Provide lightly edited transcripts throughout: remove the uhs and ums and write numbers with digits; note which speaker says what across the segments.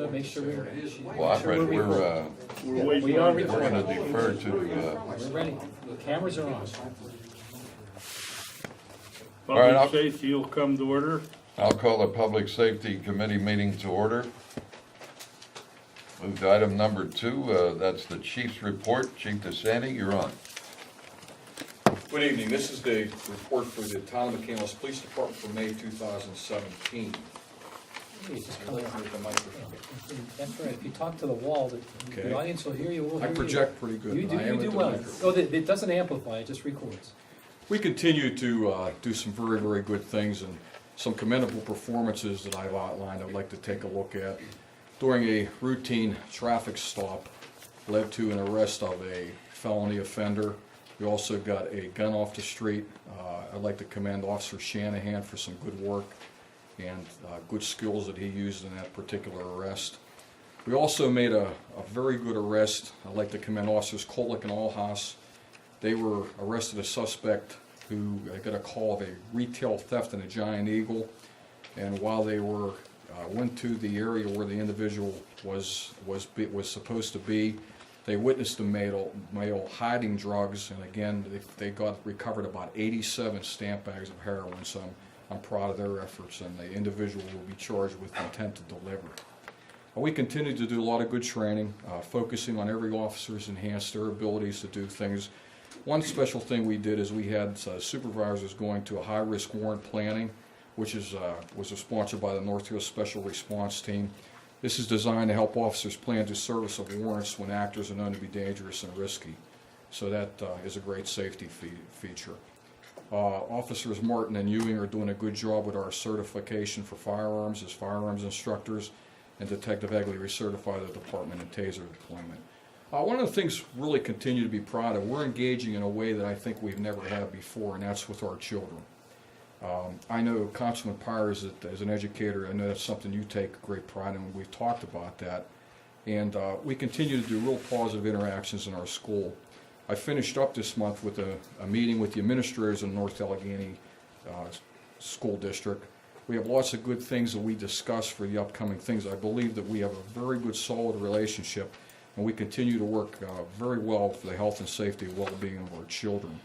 Speaker 1: make sure
Speaker 2: Well,
Speaker 1: we
Speaker 2: waiting
Speaker 1: are
Speaker 2: on
Speaker 1: recording.
Speaker 2: it.
Speaker 3: We're going to defer to,
Speaker 1: We're ready. The cameras are on.
Speaker 3: All right,
Speaker 2: Public safety will come to order.
Speaker 3: I'll call the Public Safety Committee meeting to order. Move to item number 2, that's the Chief's report. Chief DeSanti, you're on.
Speaker 4: Good evening. This is the report for the Town of McCandless Police Department for May 2017.
Speaker 1: Hey, just
Speaker 4: I'd
Speaker 1: come
Speaker 4: like
Speaker 1: on.
Speaker 4: to make the microphone.
Speaker 1: That's right. If you talk to the wall, the
Speaker 4: Okay.
Speaker 1: audience will hear you. We'll
Speaker 4: I
Speaker 1: hear
Speaker 4: project pretty good,
Speaker 1: You
Speaker 4: but I am
Speaker 1: do
Speaker 4: at the
Speaker 1: well.
Speaker 4: microphone.
Speaker 1: Oh, it doesn't amplify, it just records.
Speaker 4: We continue to do some very, very good things and some commendable performances that I've outlined I'd like to take a look at. During a routine traffic stop led to an arrest of a felony offender. We also got a gun off the street. I'd like to commend Officer Shanahan for some good work and good skills that he used in that particular arrest. We also made a very good arrest. I'd like to commend Officers Kolick and Allhaus. They were arrested a suspect who got a call of a retail theft in a Giant Eagle, and while they were went to the area where the individual was supposed to be, they witnessed the male hiding drugs, and again they recovered about 87 stamp bags of heroin. So I'm proud of their efforts, and the individual will be charged with intent to deliver. We continue to do a lot of good training, focusing on every officer's enhanced their abilities to do things. One special thing we did is we had supervisors going to a high-risk warrant planning, which was sponsored by the Northfield Special Response Team. This is designed to help officers plan to service of warrants when actors are known to be dangerous and risky. So that is a great safety feature. Officers Martin and Ewing are doing a good job with our certification for firearms as firearms instructors, and Detective Egley recertified the department in taser deployment. One of the things really continue to be proud of, we're engaging in a way that I think we've never had before, and that's with our children. I know Councilman Pyers, as an educator, I know that's something you take great pride in. We've talked about that, and we continue to do real positive interactions in our school. I finished up this month with a meeting with the administrators in North Allegheny School District. We have lots of good things that we discuss for the upcoming things. I believe that we have a very good, solid relationship, and we continue to work very well for the health and safety and well-being of our children.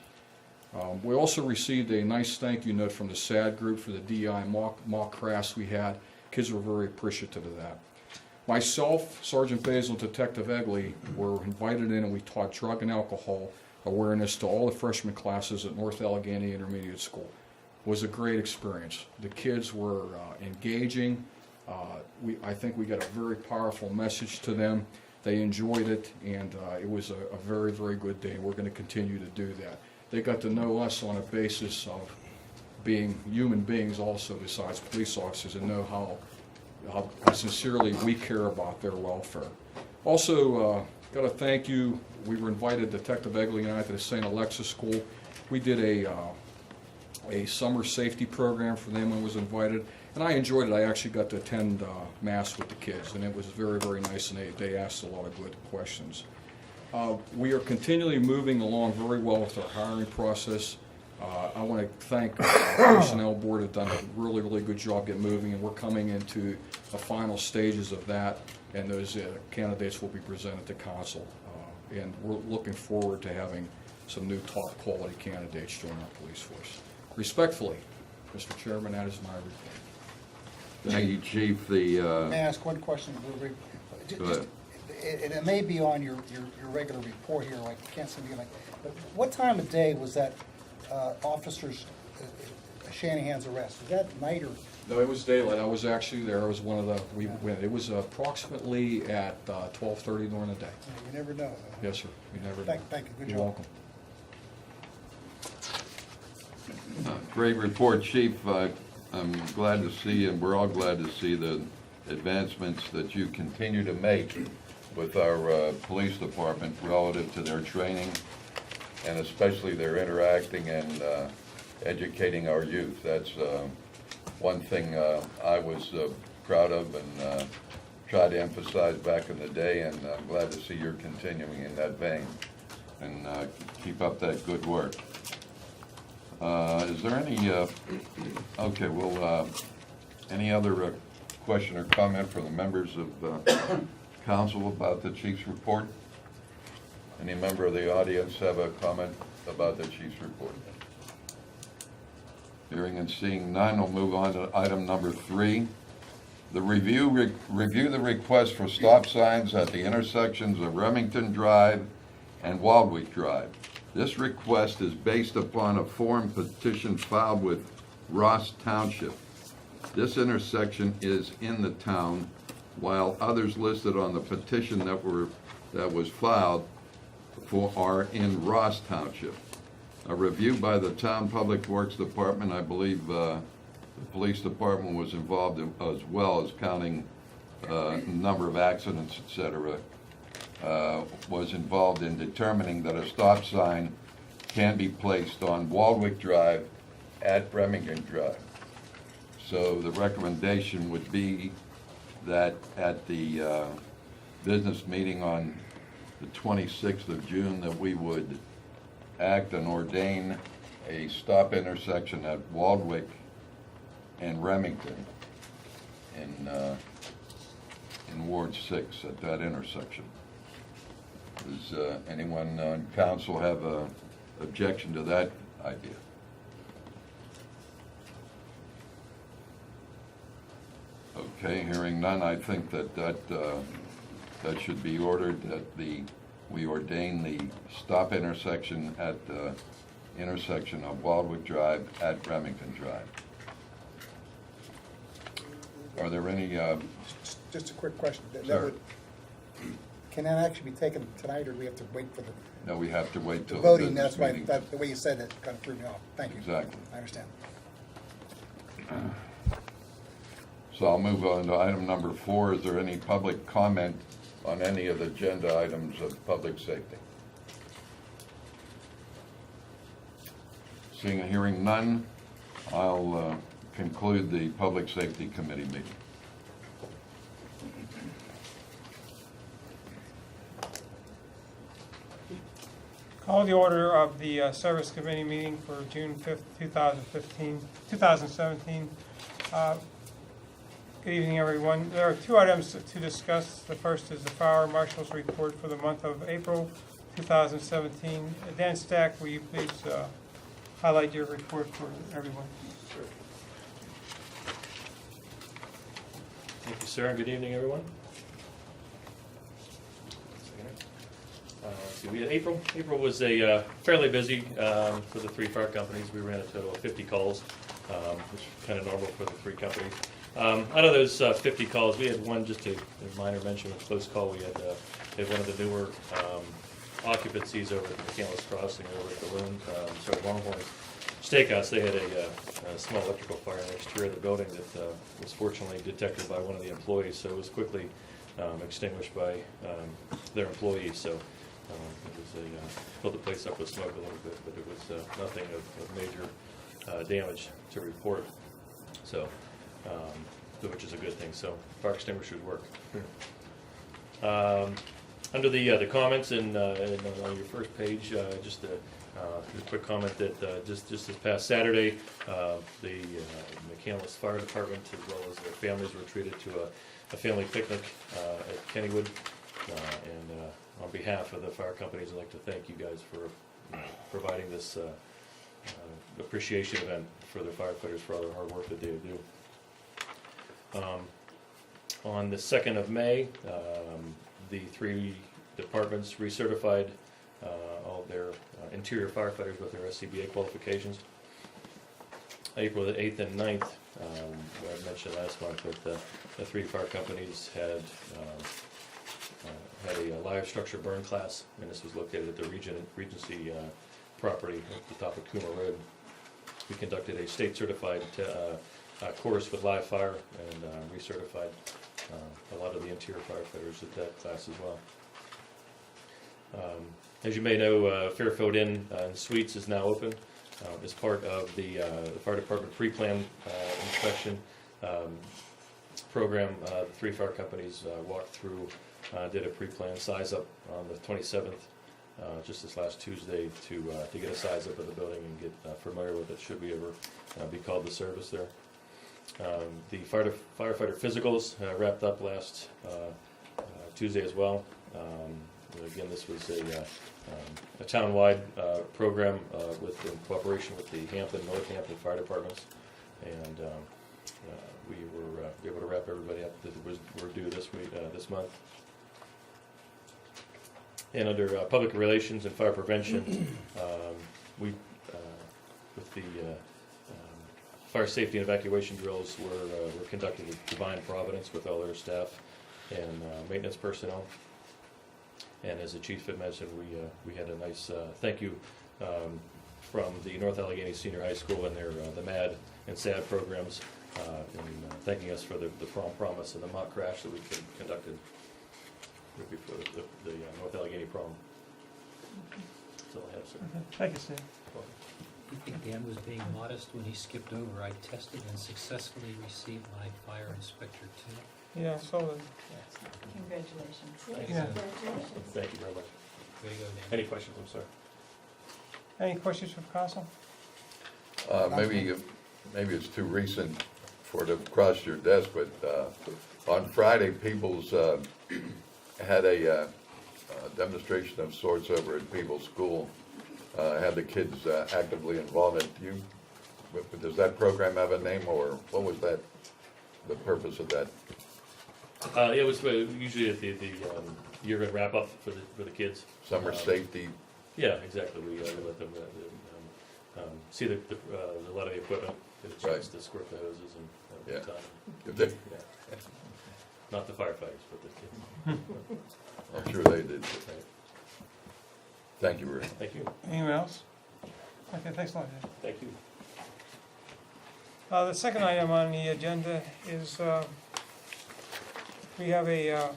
Speaker 4: We also received a nice thank you note from the SAD group for the DEI mock crash we had. Kids were very appreciative of that. Myself, Sergeant Basil, and Detective Egley were invited in, and we taught drug and alcohol awareness to all the freshman classes at North Allegheny Intermediate School. It was a great experience. The kids were engaging. I think we got a very powerful message to them. They enjoyed it, and it was a very, very good day. We're going to continue to do that. They got to know us on a basis of being human beings also, besides police officers, and know how sincerely we care about their welfare. Also, got to thank you. We were invited, Detective Egley and I, to the St. Alexis School. We did a summer safety program for them and was invited, and I enjoyed it. I actually got to attend Mass with the kids, and it was very, very nice, and they asked a lot of good questions. We are continually moving along very well with our hiring process. I want to thank the Personnel Board have done a really, really good job getting moving, and we're coming into the final stages of that, and those candidates will be presented to Council. And we're looking forward to having some new top quality candidates join our police force. Respectfully, Mr. Chairman, that is my report.
Speaker 3: Thank you, Chief.
Speaker 5: May I ask one question?
Speaker 3: Go ahead.
Speaker 5: And it may be on your regular report here, like, I can't see anything, but what time of day was that officer's Shanahan's arrest? Was that night or?
Speaker 4: No, it was daylight. I was actually there. I was one of the, it was approximately at 12:30 during the day.
Speaker 5: You never know.
Speaker 4: Yes, sir. You never know.
Speaker 5: Thank you. Good
Speaker 4: You're
Speaker 5: job.
Speaker 4: welcome.
Speaker 3: Great report, Chief. I'm glad to see, and we're all glad to see the advancements that you continue to make with our police department relative to their training, and especially their interacting and educating our youth. That's one thing I was proud of and tried to emphasize back in the day, and I'm glad to see you're continuing in that vein, and keep up that good work. Is there any, okay, well, any other question or comment from the members of council about the chief's report? Any member of the audience have a comment about the chief's report? Hearing and seeing none, we'll move on to item number 3. The review the request for stop signs at the intersections of Remington Drive and Waldwick Drive. This request is based upon a form petition filed with Ross Township. This intersection is in the town, while others listed on the petition that was filed are in Ross Township. A review by the Town Public Works Department, I believe the Police Department was involved as well as counting number of accidents, etc., was involved in determining that a stop sign can be placed on Waldwick Drive at Remington Drive. So the recommendation would be that at the business meeting on the 26th of June that we would act and ordain a stop intersection at Waldwick and Remington in Ward 6 at that intersection. Does anyone on council have an objection to that idea? Okay, hearing none, I think that should be ordered, that we ordain the stop intersection at the intersection of Waldwick Drive at Remington Drive. Are there any,
Speaker 5: Just a quick question. That
Speaker 3: Sir.
Speaker 5: would- Can that actually be taken tonight, or do we have to wait for the
Speaker 3: no, we have to wait till the
Speaker 5: voting?
Speaker 3: business
Speaker 5: That's why,
Speaker 3: meeting.
Speaker 5: the way you said it kind of threw me off. Thank you.
Speaker 3: Exactly.
Speaker 5: I understand.
Speaker 3: So I'll move on to item number 4. Is there any public comment on any of the agenda items of public safety? Seeing and hearing none, I'll conclude the Public Safety Committee meeting.
Speaker 6: Call the order of the Service Committee meeting for June 5th, 2017. Good evening, everyone. There are 2 items to discuss. The first is the Fire Marshal's report for the month of April 2017. Dan Stack, will you please highlight your report for everyone?
Speaker 7: Thank you, sir, and good evening, everyone. Let's see, we had April. April was a fairly busy for the 3 fire companies. We ran a total of 50 calls, which is kind of normal for the 3 companies. Out of those 50 calls, we had one, just a minor mention, a close call. We had one of the newer occupancies over at the McCandless Crossing over at the Longhorn Steakhouse. They had a small electrical fire next door of the building that was fortunately detected by one of the employees, so it was quickly extinguished by their employees. So it was filled the place up with smoke a little bit, but it was nothing of major damage to report. So, which is a good thing. So fire extinguishers work. Under the comments and on your first page, just a quick comment that just this past Saturday, the McCandless Fire Department, as well as their families, were treated to a family picnic at Kennywood. And on behalf of the fire companies, I'd like to thank you guys for providing this appreciation event for the firefighters for all their hard work that they do. On the 2nd of May, the 3 departments recertified all of their interior firefighters with their SCBA qualifications. April the 8th and 9th, I mentioned last month that the 3 fire companies had a live structure burn class, and this was located at the Regency property at the top of Kuma Road. We conducted a state certified course with live fire and recertified a lot of the interior firefighters at that class as well. As you may know, Fairfield Inn and Suites is now open as part of the fire department pre-plan inspection program. The 3 fire companies walked through, did a pre-plan size up on the 27th, just this last Tuesday, to get a size up of the building and get familiar with it should we ever be called to service there. The firefighter physicals wrapped up last Tuesday as well. Again, this was a town-wide program in cooperation with the Hampton, North Hampton Fire Departments, and we were able to wrap everybody up that were due this month. And under public relations and fire prevention, we with the fire safety and evacuation drills were conducted with Divine Providence with all their staff and maintenance personnel. And as the chief had mentioned, we had a nice thank you from the North Allegheny Senior High School and the MAD and SAD programs, in thanking us for the prom promise and the mock crash that we conducted before the North Allegheny prom. That's all I have, sir.
Speaker 6: Thank you, Steve.
Speaker 1: You think Dan was being modest when he skipped over, I tested and successfully received my fire inspector too?
Speaker 6: Yeah, so,
Speaker 8: Congratulations.
Speaker 6: Yeah.
Speaker 8: Congratulations.
Speaker 7: Thank you very much.
Speaker 1: Way to go, Dan.
Speaker 7: Any questions? I'm sorry.
Speaker 6: any questions from council?
Speaker 3: Maybe it's too recent for it to cross your desk, but on Friday, Peoples had a demonstration of sorts over at Peoples School. Had the kids actively involved in it. Does that program have a name, or what was that, the purpose of that?
Speaker 7: It was usually at the year-end wrap-up for the kids.
Speaker 3: Summer safety?
Speaker 7: Yeah, exactly. We let them see a lot of the equipment, get a chance to squirt the hoses and have a good time.
Speaker 3: Did they?
Speaker 7: Yeah. Not the firefighters, but the kids.
Speaker 3: I'm sure they did.
Speaker 7: Right.
Speaker 3: Thank you, Rick.
Speaker 7: Thank you.
Speaker 6: Anyone else? Okay, thanks a lot, Dan.
Speaker 7: Thank you.
Speaker 6: The second item on the agenda is, we have a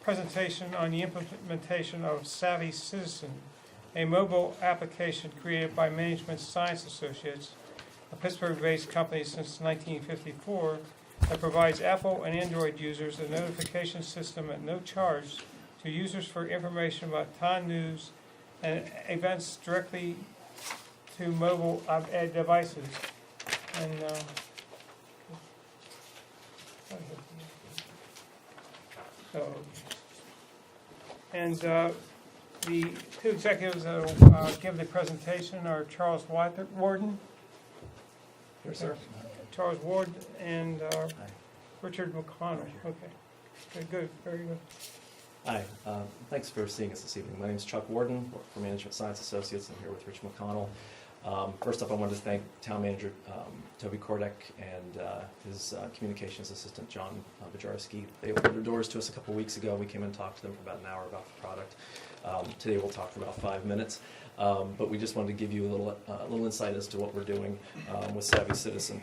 Speaker 6: presentation on the implementation of Savvy Citizen, a mobile application created by Management Science Associates, a Pittsburgh-based company since 1954 that provides Apple and Android users a notification system at no charge to users for information about town news and events directly to mobile devices. And the two executives that will give the presentation are Charles Warden.
Speaker 9: Yes, sir.
Speaker 6: Charles Ward and Richard McConnell. Okay. Okay, good, very good.
Speaker 9: Hi, thanks for seeing us this evening. My name is Chuck Warden, work for Management Science Associates. I'm here with Rich McConnell. First up, I wanted to thank Town Manager Toby Kordek and his communications assistant, John Bajarski. They opened their doors to us a couple weeks ago. We came and talked to them for about an hour about the product. Today we'll talk for about 5 minutes. But we just wanted to give you a little insight as to what we're doing with Savvy Citizen.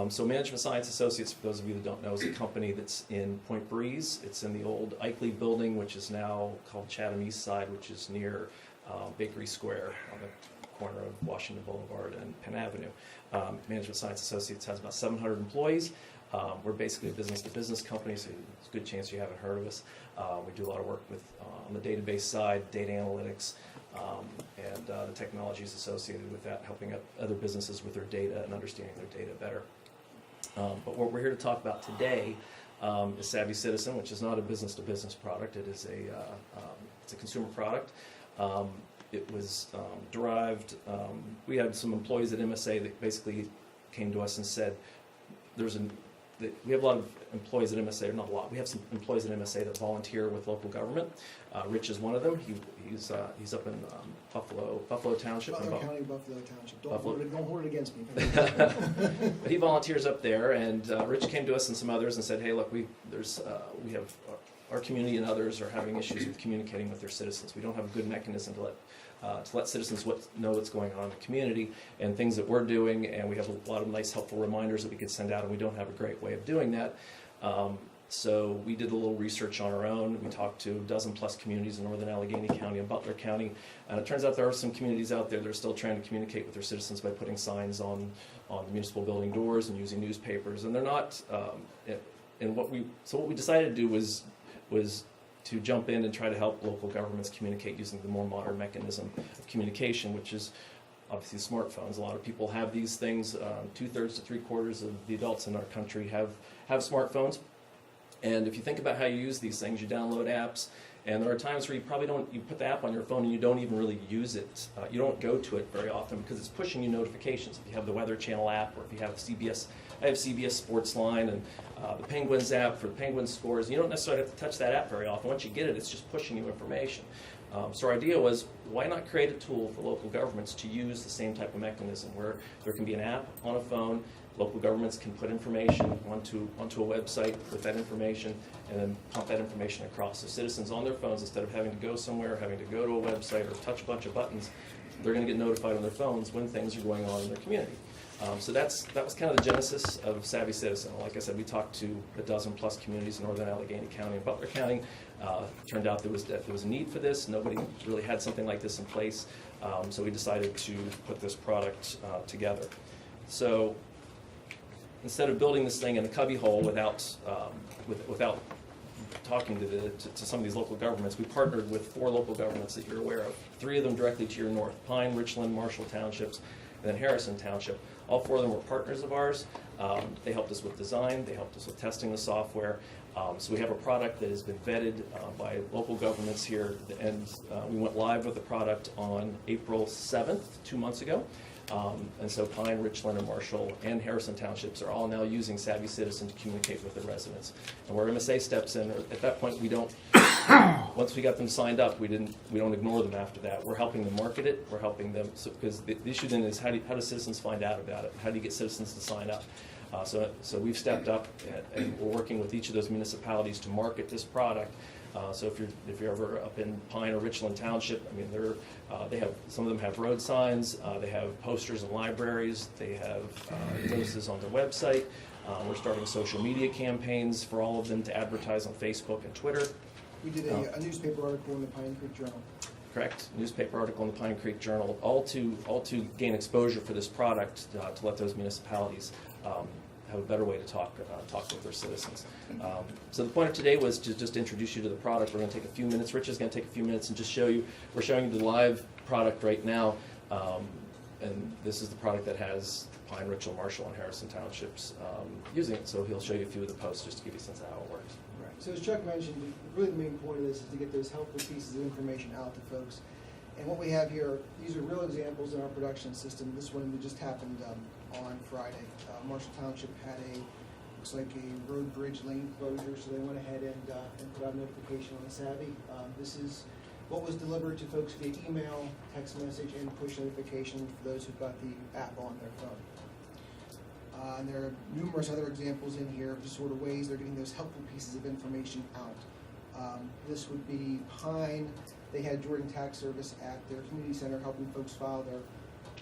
Speaker 9: So Management Science Associates, for those of you that don't know, is a company that's in Point Breeze. It's in the old Eichley building, which is now called Chatham East Side, which is near Bakery Square on the corner of Washington Boulevard and Penn Avenue. Management Science Associates has about 700 employees. We're basically a business-to-business company, so there's a good chance you haven't heard of us. We do a lot of work with on the database side, data analytics, and the technologies associated with that, helping other businesses with their data and understanding their data better. But what we're here to talk about today is Savvy Citizen, which is not a business-to-business product. It is it's a consumer product. It was derived. We had some employees at MSA that basically came to us and said, we have a lot of employees at MSA, or not a lot. We have some employees at MSA that volunteer with local government. Rich is one of them. He's up in Buffalo Township.
Speaker 10: Butler County, Buffalo Township. Don't
Speaker 9: Buffalo.
Speaker 10: hold it against me.
Speaker 9: But he volunteers up there, and Rich came to us and some others and said, "Hey, look, we have our community and others are having issues with communicating with their citizens. We don't have a good mechanism to let citizens know what's going on in the community and things that we're doing, and we have a lot of nice, helpful reminders that we could send out, and we don't have a great way of doing that." So we did a little research on our own. We talked to a dozen plus communities in northern Allegheny County and Butler County, and it turns out there are some communities out there that are still trying to communicate with their citizens by putting signs on the municipal building doors and using newspapers, and they're not. And what we decided to do was to jump in and try to help local governments communicate using the more modern mechanism of communication, which is obviously smartphones. A lot of people have these things. 2/3 to 3/4 of the adults in our country have smartphones. And if you think about how you use these things, you download apps, and there are times where you put the app on your phone and you don't even really use it. You don't go to it very often because it's pushing you notifications. If you have the Weather Channel app, or if you have CBS, I have CBS Sports Line and the Penguins app for the Penguins scores. You don't necessarily have to touch that app very often. Once you get it, it's just pushing you information. So our idea was, why not create a tool for local governments to use the same type of mechanism where there can be an app on a phone, local governments can put information onto a website with that information, and then pump that information across. So citizens on their phones, instead of having to go somewhere, having to go to a website or touch a bunch of buttons, they're going to get notified on their phones when things are going on in their community. So that was kind of the genesis of Savvy Citizen. Like I said, we talked to a dozen plus communities in northern Allegheny County and Butler County. Turned out there was a need for this. Nobody really had something like this in place, so we decided to put this product together. So instead of building this thing in a cubbyhole without talking to some of these local governments, we partnered with 4 local governments that you're aware of. 3 of them directly to your north: Pine, Richland, Marshall Townships, and then Harrison Township. All 4 of them were partners of ours. They helped us with design. They helped us with testing the software. So we have a product that has been vetted by local governments here, and we went live with the product on April 7th, 2 months ago. And so Pine, Richland, and Marshall, and Harrison Townships are all now using Savvy Citizen to communicate with their residents. And where MSA steps in, at that point we don't, once we got them signed up, we don't ignore them after that. We're helping them market it. We're helping them, because the issue then is how do citizens find out about it? How do you get citizens to sign up? So we've stepped up, and we're working with each of those municipalities to market this product. So if you're ever up in Pine or Richland Township, I mean, they have, some of them have road signs, they have posters in libraries, they have notices on their website. We're starting social media campaigns for all of them to advertise on Facebook and Twitter.
Speaker 10: We did a newspaper article in the Pine Creek Journal.
Speaker 9: Correct. Newspaper article in the Pine Creek Journal, all to gain exposure for this product, to let those municipalities have a better way to talk with their citizens. So the point of today was to just introduce you to the product. We're going to take a few minutes. Rich is going to take a few minutes and just show you. We're showing you the live product right now, and this is the product that has Pine, Richland, Marshall, and Harrison Townships using it. So he'll show you a few of the posts just to give you a sense of how it works.
Speaker 10: Right. So as Chuck mentioned, really the main point of this is to get those helpful pieces of information out to folks. And what we have here, these are real examples in our production system. This one just happened on Friday. Marshall Township had looks like a road bridge lane closure, so they went ahead and put out a notification on the Savvy. This is what was delivered to folks via email, text message, and push notification for those who've got the app on their phone. And there are numerous other examples in here of just sort of ways they're getting those helpful pieces of information out. This would be Pine. They had Jordan Tax Service at their community center helping folks file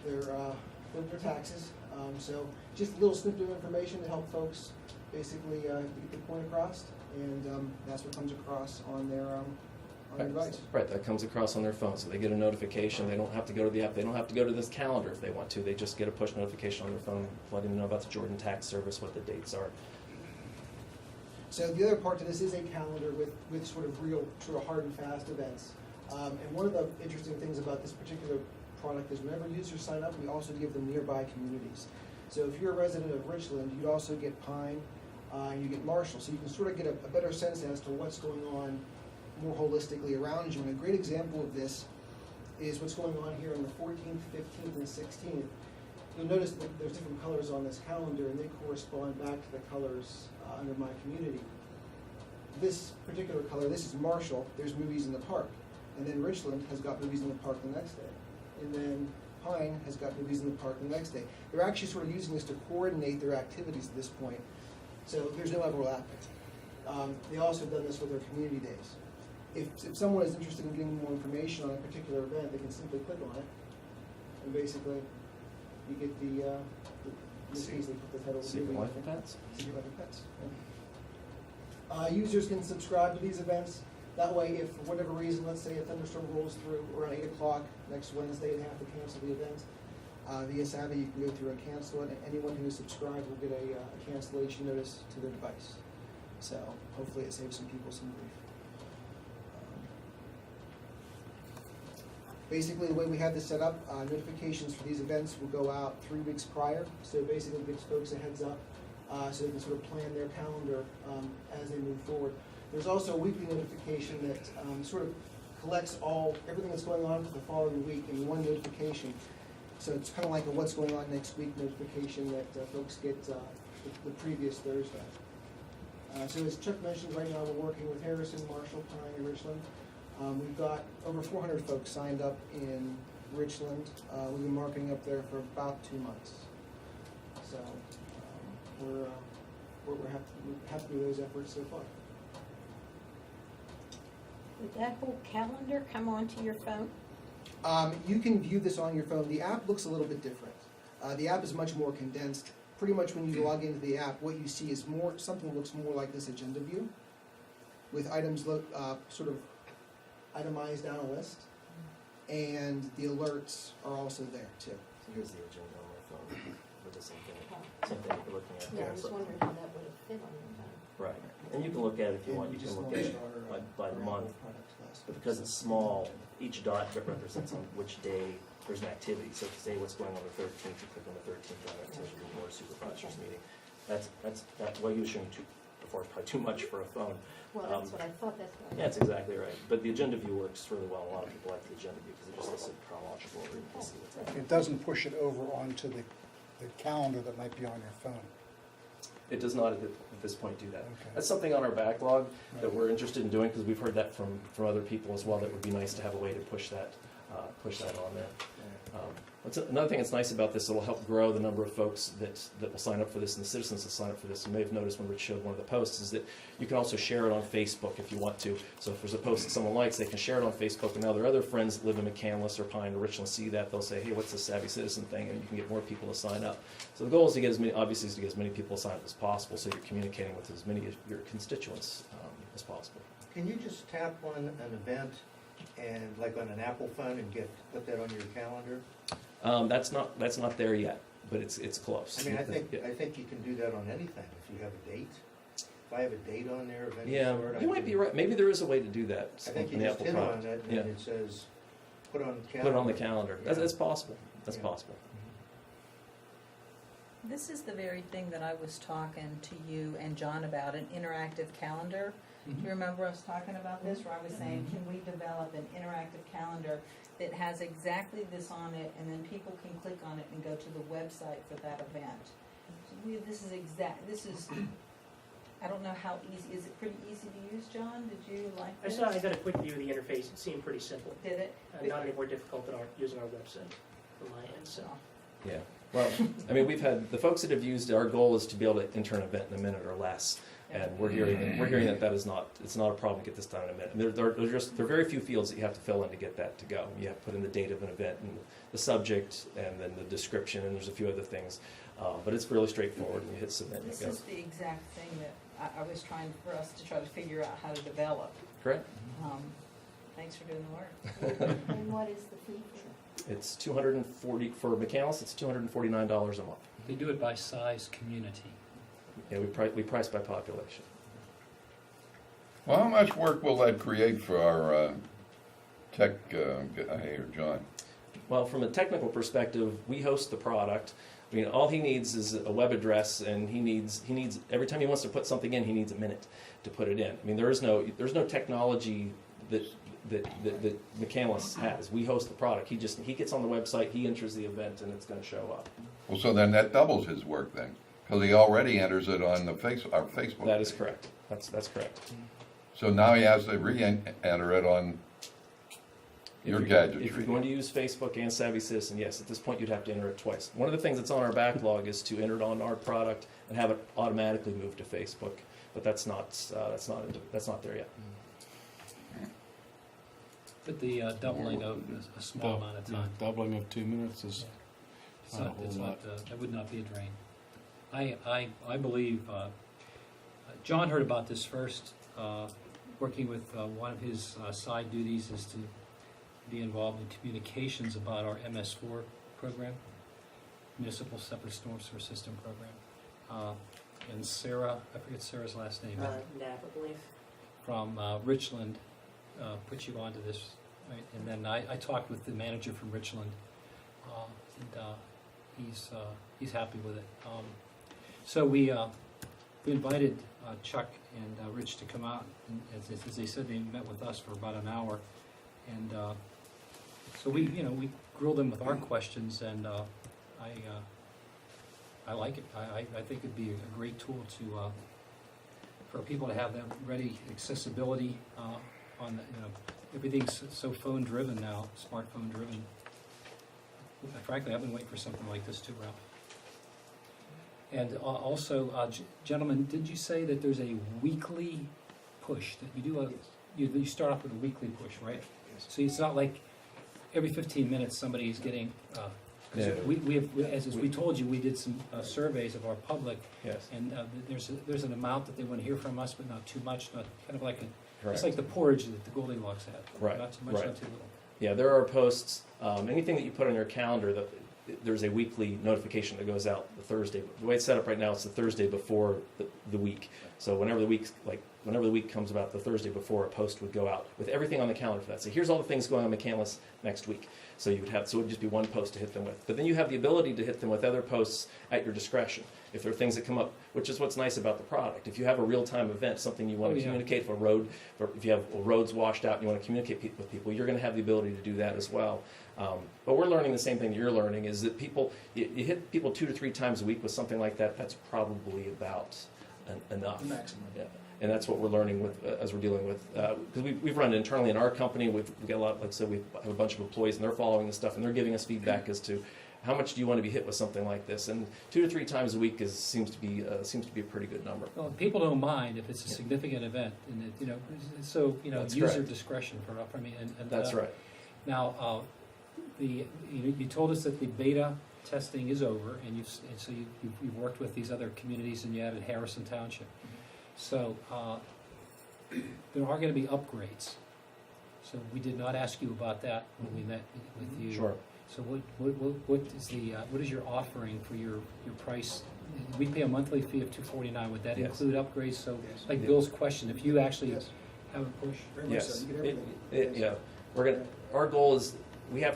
Speaker 10: their taxes. So just a little snippet of information to help folks basically get the point across, and that's what comes across on their device.
Speaker 9: Right, that comes across on their phone, so they get a notification. They don't have to go to the app. They don't have to go to this calendar if they want to. They just get a push notification on their phone letting them know about the Jordan Tax Service, what the dates are.
Speaker 10: So the other part to this is a calendar with sort of real, sort of hard and fast events. And one of the interesting things about this particular product is whenever users sign up, we also give them nearby communities. So if you're a resident of Richland, you'd also get Pine, and you get Marshall. So you can sort of get a better sense as to what's going on more holistically around you. And a great example of this is what's going on here on the 14th, 15th, and 16th. You'll notice that there's different colors on this calendar, and they correspond back to the colors under my community. This particular color, this is Marshall, there's movies in the park. And then Richland has got movies in the park the next day. And then Pine has got movies in the park the next day. They're actually sort of using this to coordinate their activities at this point. So there's no overlapping. They also have done this with their community days. If someone is interested in getting more information on a particular event, they can simply click on it. And basically, you get the this piece, they put the title of the
Speaker 9: Secret
Speaker 10: movie.
Speaker 9: Life of Pets?
Speaker 10: Secret Life of Pets. Yeah. Users can subscribe to these events. That way, if for whatever reason, let's say a thunderstorm rolls through around 8 o'clock next Wednesday, they have to cancel the event. Via Savvy, you can go through and cancel it, and anyone who is subscribed will get a cancellation notice to their device. So hopefully it saves some people some grief. Basically, the way we have this set up, notifications for these events will go out 3 weeks prior, so basically it gives folks a heads up, so they can sort of plan their calendar as they move forward. There's also a weekly notification that sort of collects everything that's going on for the following week in one notification. So it's kind of like a what's going on next week notification that folks get the previous Thursday. So as Chuck mentioned, right now we're working with Harrison, Marshall, Pine, and Richland. We've got over 400 folks signed up in Richland. We've been marketing up there for about 2 months. So we're happy with those efforts so far.
Speaker 8: Would that whole calendar come onto your phone?
Speaker 10: You can view this on your phone. The app looks a little bit different. The app is much more condensed. Pretty much when you log into the app, what you see is something that looks more like this agenda view, with items sort of itemized down a list, and the alerts are also there too.
Speaker 9: So here's the agenda on my phone for the same thing you're looking at
Speaker 8: Yeah,
Speaker 9: there.
Speaker 8: I was
Speaker 9: So-
Speaker 8: wondering how that would have fit on your phone.
Speaker 9: Right, and you can look at it if you want, you can look at it by the month, but because it's small, each dot represents on which day there's an activity. So if you say what's going on the 13th, you click on the 13th on activity, the board of supervisors meeting. What you were showing before is probably too much for a phone.
Speaker 8: Well, that's what I thought, that's what I
Speaker 9: Yeah, that's exactly right. But the agenda view works really well. A lot of people like the agenda view because it just lists it chronological order. You can see what's happening.
Speaker 5: It doesn't push it over onto the calendar that might be on your phone.
Speaker 9: It does not at this point do that.
Speaker 5: Okay.
Speaker 9: That's something on our backlog that we're interested in doing because we've heard that from other people as well. That would be nice to have a way to push that on there. Another thing that's nice about this, it'll help grow the number of folks that will sign up for this and the citizens that sign up for this. You may have noticed when Rich showed one of the posts is that you can also share it on Facebook if you want to. So if there's a post that someone likes, they can share it on Facebook, and now their other friends that live in McCandless or Pine or Richland see that, they'll say, hey, what's this Savvy Citizen thing? And you can get more people to sign up. So the goal is to get obviously to get as many people to sign up as possible so you're communicating with as many of your constituents as possible.
Speaker 11: Can you just tap on an event and like on an Apple phone and put that on your calendar?
Speaker 9: That's not there yet, but it's close.
Speaker 11: I mean, I think
Speaker 9: Yeah.
Speaker 11: you can do that on anything. If you have a date, if I have a date on there of any
Speaker 9: Yeah,
Speaker 11: sort,
Speaker 9: you might be right. Maybe there is a way to do that.
Speaker 11: I think you
Speaker 9: in the
Speaker 11: just
Speaker 9: Apple
Speaker 11: hit
Speaker 9: product.
Speaker 11: on it
Speaker 9: Yeah.
Speaker 11: and it says, put on the
Speaker 9: Put
Speaker 11: calendar.
Speaker 9: it on the calendar.
Speaker 11: Yeah.
Speaker 9: That's possible. That's
Speaker 11: Yeah.
Speaker 9: possible.
Speaker 12: This is the very thing that I was talking to you and John about, an interactive calendar. Do you remember us talking about this, where I was saying, can we develop an interactive calendar that has exactly this on it, and then people can click on it and go to the website for that event? This is, I don't know how easy, is it pretty easy to use, John? Did you like this?
Speaker 13: I got a quick view of the interface. It seemed pretty simple.
Speaker 12: Did it?
Speaker 13: Not any more difficult than using our website from my end, so.
Speaker 9: Yeah. Well, I mean, we've had the folks that have used it. Our goal is to be able to enter an event in a minute or less, and we're hearing that is not a problem to get this done in a minute. And there are very few fields that you have to fill in to get that to go. You have to put in the date of an event and the subject, and then the description, and there's a few other things. But it's really straightforward, and you hit submit. And
Speaker 12: This
Speaker 9: it goes.
Speaker 12: is the exact thing that I was trying for us to try to figure out how to develop.
Speaker 9: Correct.
Speaker 12: Thanks for doing the work.
Speaker 8: And what is the fee for?
Speaker 9: It's $240 for McCandless. It's $249 a month.
Speaker 1: They do it by size community.
Speaker 9: Yeah, we price by population.
Speaker 3: Well, how much work will that create for our tech guy here, John?
Speaker 9: Well, from a technical perspective, we host the product. I mean, all he needs is a web address, and he needs every time he wants to put something in, he needs a minute to put it in. I mean, there's no technology that McCandless has. We host the product. He gets on the website, he enters the event, and it's going to show up.
Speaker 3: Well, so then that doubles his work then, because he already enters it on our Facebook.
Speaker 9: That is correct. That's correct.
Speaker 3: So now he has to re-enter it on your gadget.
Speaker 9: If you're going to use Facebook and Savvy Citizen, yes, at this point you'd have to enter it twice. One of the things that's on our backlog is to enter it on our product and have it automatically move to Facebook, but that's not there yet.
Speaker 1: But the doubling of a small amount of time.
Speaker 2: Doubling of 2 minutes is not a whole lot.
Speaker 1: That would not be a drain. I believe, John heard about this first, working with one of his side duties is to be involved in communications about our MS4 program, Municipal Separate Storm Sewer System program. And Sarah, I forget Sarah's last name,
Speaker 13: Nav, I believe.
Speaker 1: from Richland, put you onto this right? And then I talked with the manager from Richland, and he's happy with it. So we invited Chuck and Rich to come out, and as they said, they met with us for about an hour, and so we grilled them with our questions, and I like it. I think it'd be a great tool to for people to have that ready accessibility on the, everything's so phone driven now, smartphone driven. Frankly, I've been waiting for something like this too, Ralph. And also, gentlemen, did you say that there's a weekly push, that you do you start off with a weekly push, right?
Speaker 10: Yes.
Speaker 1: So it's not like every 15 minutes somebody's getting,
Speaker 9: Yeah.
Speaker 1: we have, as we told you, we did some surveys of our public,
Speaker 9: Yes.
Speaker 1: and there's an amount that they want to hear from us, but not too much, not kind of like it's
Speaker 9: Correct.
Speaker 1: like the porridge that the Goldilocks had.
Speaker 9: Right,
Speaker 1: Not too much,
Speaker 9: right.
Speaker 1: not too little.
Speaker 9: Yeah, there are posts, anything that you put on your calendar, that there's a weekly notification that goes out the Thursday. The way it's set up right now, it's the Thursday before the week. So whenever the week comes about, the Thursday before, a post would go out with everything on the calendar for that. So here's all the things going on McCandless next week. So it would just be one post to hit them with. But then you have the ability to hit them with other posts at your discretion. If there are things that come up, which is what's nice about the product. If you have a real-time event, something you want to communicate for a road, or if you have roads washed out and you want to communicate with people, you're going to have the ability to do that as well. But we're learning the same thing you're learning, is that you hit people 2 to 3 times a week with something like that, that's probably about enough.
Speaker 5: Maximum.
Speaker 9: Yeah. And that's what we're learning with as we're dealing with, because we've run it internally in our company. We've got a lot, like I said, we have a bunch of employees, and they're following this stuff, and they're giving us feedback as to how much do you want to be hit with something like this. And 2 to 3 times a week seems to be a pretty good number.
Speaker 1: Well, people don't mind if it's a significant event, and so
Speaker 9: That's
Speaker 1: user
Speaker 9: correct.
Speaker 1: discretion for and
Speaker 9: That's right.
Speaker 1: Now, you told us that the beta testing is over, and you've worked with these other communities, and you added Harrison Township. So there are going to be upgrades. So we did not ask you about that when we met with you.
Speaker 9: Sure.
Speaker 1: So what is your offering for your price? We pay a monthly fee of $249. Would that
Speaker 9: Yes.
Speaker 1: include upgrades? So
Speaker 10: Yes.
Speaker 1: like Bill's question, if you actually
Speaker 10: Yes.
Speaker 1: have a push.
Speaker 10: Very much
Speaker 9: Yes.
Speaker 10: so. You get everything.
Speaker 9: Yeah. Our goal is we have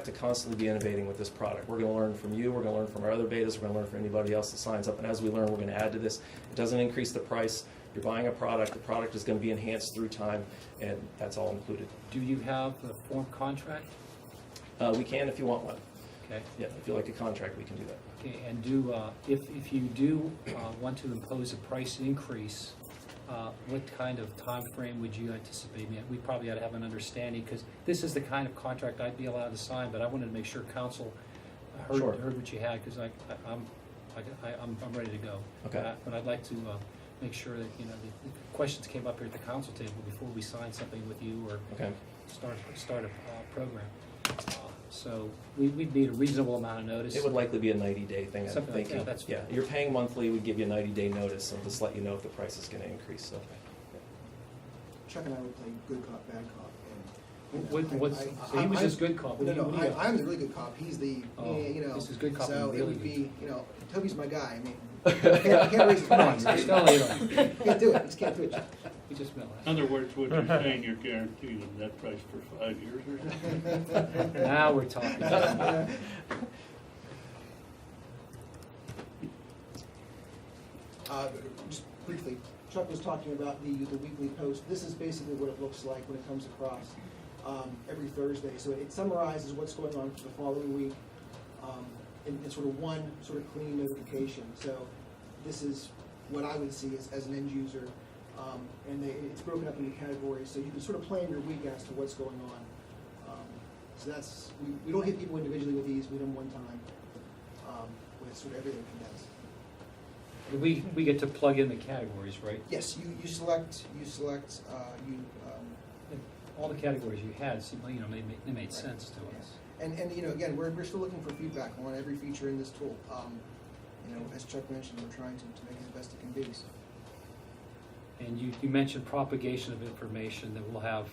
Speaker 9: to constantly be innovating with this product. We're going to learn from you. We're going to learn from our other betas. We're going to learn from anybody else that signs up. And as we learn, we're going to add to this. It doesn't increase the price. You're buying a product. The product is going to be enhanced through time, and that's all included.
Speaker 1: Do you have a form contract?
Speaker 9: We can if you want one.
Speaker 1: Okay.
Speaker 9: Yeah, if you like a contract, we can do that.
Speaker 1: Okay, and if you do want to impose a price increase, what kind of time frame would you anticipate? I mean, we probably ought to have an understanding, because this is the kind of contract I'd be allowed to sign, but I wanted to make sure council
Speaker 9: Sure.
Speaker 1: heard what you had, because I'm ready to go.
Speaker 9: Okay.
Speaker 1: But I'd like to make sure that the questions came up here at the council table before we sign something with you or
Speaker 9: Okay.
Speaker 1: start a program. So we'd need a reasonable amount of notice.
Speaker 9: It would likely be a 90-day thing, I'm
Speaker 1: Something like
Speaker 9: thinking.
Speaker 1: that, that's
Speaker 9: Yeah,
Speaker 1: fine.
Speaker 9: you're paying monthly, we'd give you a 90-day notice and just let you know if the price is going to increase, so.
Speaker 10: Chuck and I would play good cop, bad cop. And,
Speaker 1: So he was just good cop. What
Speaker 10: No,
Speaker 1: do you-
Speaker 10: no,
Speaker 1: what do you-
Speaker 10: I'm the really good cop. He's the,
Speaker 1: Oh, this is good cop
Speaker 10: So
Speaker 1: and
Speaker 10: it
Speaker 1: really
Speaker 10: would
Speaker 1: good.
Speaker 10: be, Toby's my guy. I mean, I can't raise his
Speaker 1: Come on,
Speaker 10: price.
Speaker 1: stay later.
Speaker 10: Can't do it. He just can't do it.
Speaker 1: We just met last.
Speaker 14: In other words, what you're saying, you're guaranteed that price for 5 years or something?
Speaker 1: Now we're talking.
Speaker 10: Just briefly, Chuck was talking about the weekly post. This is basically what it looks like when it comes across every Thursday. So it summarizes what's going on for the following week in sort of one sort of clean notification. So this is what I would see as an end user. And it's broken up into categories, so you can sort of plan your week as to what's going on. So that's, we don't hit people individually with these, we hit them one time with sort of everything condensed.
Speaker 1: We get to plug in the categories, right?
Speaker 10: Yes, you select,
Speaker 1: All the categories you had seemed like, they made sense to us.
Speaker 10: and again, we're still looking for feedback on every feature in this tool. As Chuck mentioned, we're trying to make it the best it can be. So.
Speaker 1: And you mentioned propagation of information, that we'll have,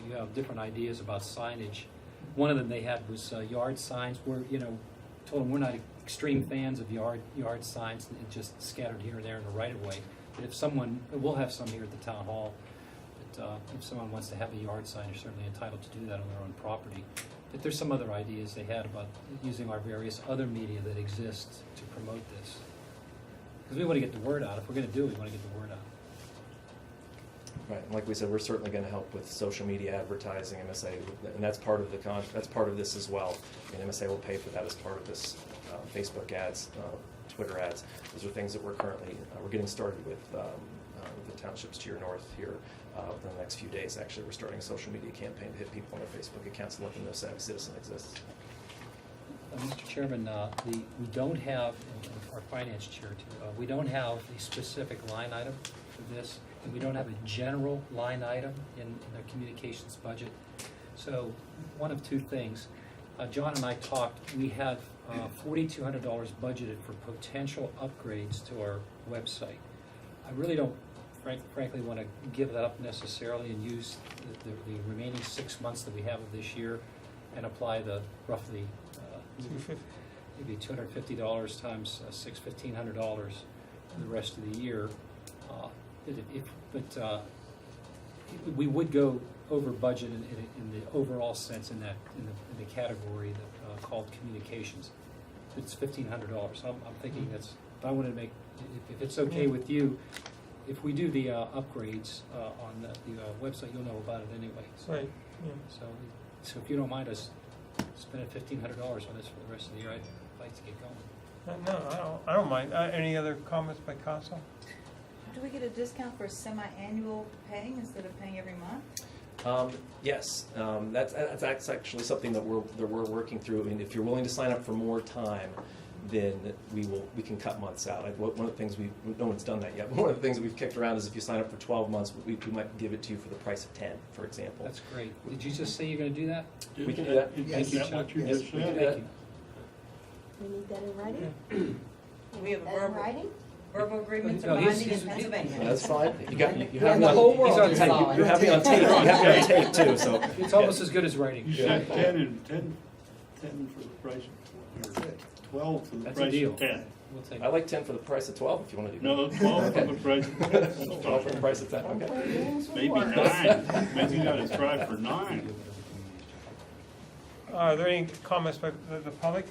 Speaker 1: you have different ideas about signage. One of them they had was yard signs. Told them we're not extreme fans of yard signs and just scattered here and there in the right of way. But if we'll have some here at the town hall. if someone wants to have a yard sign, they're certainly entitled to do that on their own property. But there's some other ideas they had about using our various other media that exist to promote this. Because we want to get the word out. If we're going to do it, we want to get the word out.
Speaker 9: Right, and like we said, we're certainly going to help with social media advertising, MSA, and that's part of that's part of this as well. And MSA will pay for that as part of this. Facebook ads, Twitter ads. Those are things that we're currently we're getting started with the townships to your north here. Within the next few days, actually, we're starting a social media campaign to hit people on their Facebook accounts and let them know Savvy Citizen exists.
Speaker 1: Mr. Chairman, we don't have, and our finance chair too, we don't have a specific line item for this, and we don't have a general line item in the communications budget. So one of two things. John and I talked, we have $4,200 budgeted for potential upgrades to our website. I really don't frankly want to give that up necessarily and use the remaining 6 months that we have of this year and apply the roughly maybe $250 times $1,500 for the rest of the year. But we would go over budget in the overall sense in the category that called communications. It's $1,500. I'm thinking that's. If I wanted to make, if it's okay with you, if we do the upgrades on the website, you'll know about it anyway. So,
Speaker 6: Right, yeah.
Speaker 1: So if you don't mind us spending $1,500 on this for the rest of the year, I'd like to get going.
Speaker 6: No, I don't mind. Any other comments by council?
Speaker 12: Do we get a discount for semi-annual paying instead of paying every month?
Speaker 9: Yes, that's actually something that we're working through. I mean, if you're willing to sign up for more time, then we can cut months out. One of the things no one's done that yet. But one of the things we've kicked around is if you sign up for 12 months, we might give it to you for the price of 10, for example.
Speaker 1: That's great. Did you just say you're going to do that?
Speaker 9: We can do that.
Speaker 14: Is that what you just
Speaker 9: we can
Speaker 14: said?
Speaker 9: do that.
Speaker 8: We need that in writing?
Speaker 12: We have a
Speaker 8: That in
Speaker 12: verbal,
Speaker 8: writing?
Speaker 12: verbal agreements
Speaker 1: No,
Speaker 12: are
Speaker 1: he's-
Speaker 12: binding in
Speaker 1: he's-
Speaker 12: Pennsylvania.
Speaker 9: That's fine. You have me
Speaker 8: the
Speaker 9: on,
Speaker 8: whole world
Speaker 9: he's on
Speaker 8: is
Speaker 9: tape.
Speaker 8: on.
Speaker 9: You have me on tape. You have me on tape too. So
Speaker 1: It's almost as good as writing.
Speaker 14: You said 10 for the price of, or 12 for the
Speaker 1: That's a
Speaker 14: price
Speaker 1: deal.
Speaker 14: of 10.
Speaker 1: We'll take
Speaker 9: I like 10 for the price of 12 if you want to do that.
Speaker 14: No, 12 for the price of 10.
Speaker 9: 12 for the price of 10. Okay.
Speaker 14: Maybe 9. Maybe you gotta try for 9.
Speaker 6: Are there any comments by the public?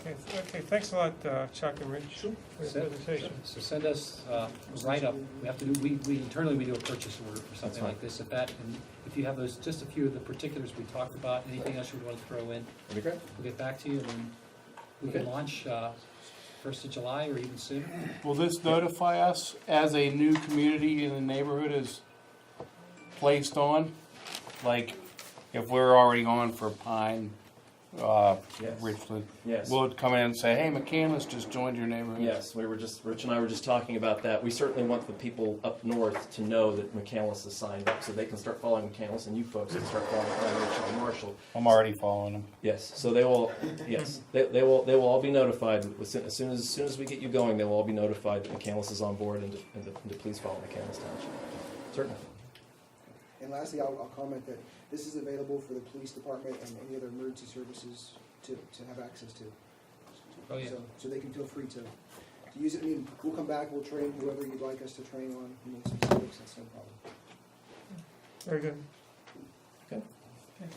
Speaker 6: Okay, thanks a lot, Chuck and Rich, for your presentation.
Speaker 1: So send us a write-up. We have to do, we internally we do a purchase order for something
Speaker 9: fine.
Speaker 1: like this. If you have those, just a few of the particulars we talked about, anything else you want to throw in,
Speaker 9: That'd be great.
Speaker 1: we'll get back to you, and then we can launch 1st of July or even sooner.
Speaker 2: Will this notify us as a new community in the neighborhood is placed on? Like, if we're already on for Pine,
Speaker 9: Yes.
Speaker 2: Richland,
Speaker 9: Yes.
Speaker 2: will it come in and say, hey, McCandless just joined your neighborhood?
Speaker 9: Yes, Rich and I were just talking about that. We certainly want the people up north to know that McCandless is signed up so they can start following McCandless, and you folks can start following Rich and Marshall.
Speaker 2: I'm already following them.
Speaker 9: Yes, so they will, yes, they will all be notified. As soon as we get you going, they will all be notified that McCandless is on board and to please follow McCandless Township. Certainly.
Speaker 10: And lastly, I'll comment that this is available for the police department and any other emergency services to have access to.
Speaker 1: Oh, yeah.
Speaker 10: So they can feel free to use it. I mean, we'll come back, we'll train whoever you'd like us to train on, specifics, that's no problem.
Speaker 6: Very good.
Speaker 9: Okay.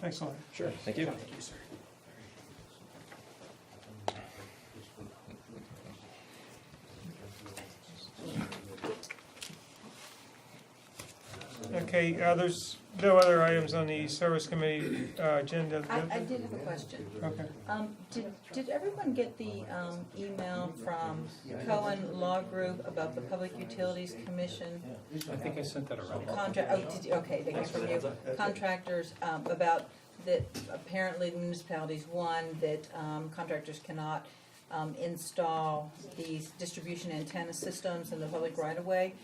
Speaker 6: Thanks a lot.
Speaker 9: Sure, thank you.
Speaker 10: Thank you, sir.
Speaker 6: Okay, there's no other items on the service committee agenda.
Speaker 12: I did have a question.
Speaker 6: Okay.
Speaker 12: Did everyone get the email from Cohen Law Group about the Public Utilities Commission?
Speaker 1: I think I sent that around.
Speaker 12: Okay, they came from you. Contractors, about that apparently the municipalities, one, that contractors cannot install these distribution antenna systems in the public right-of-way.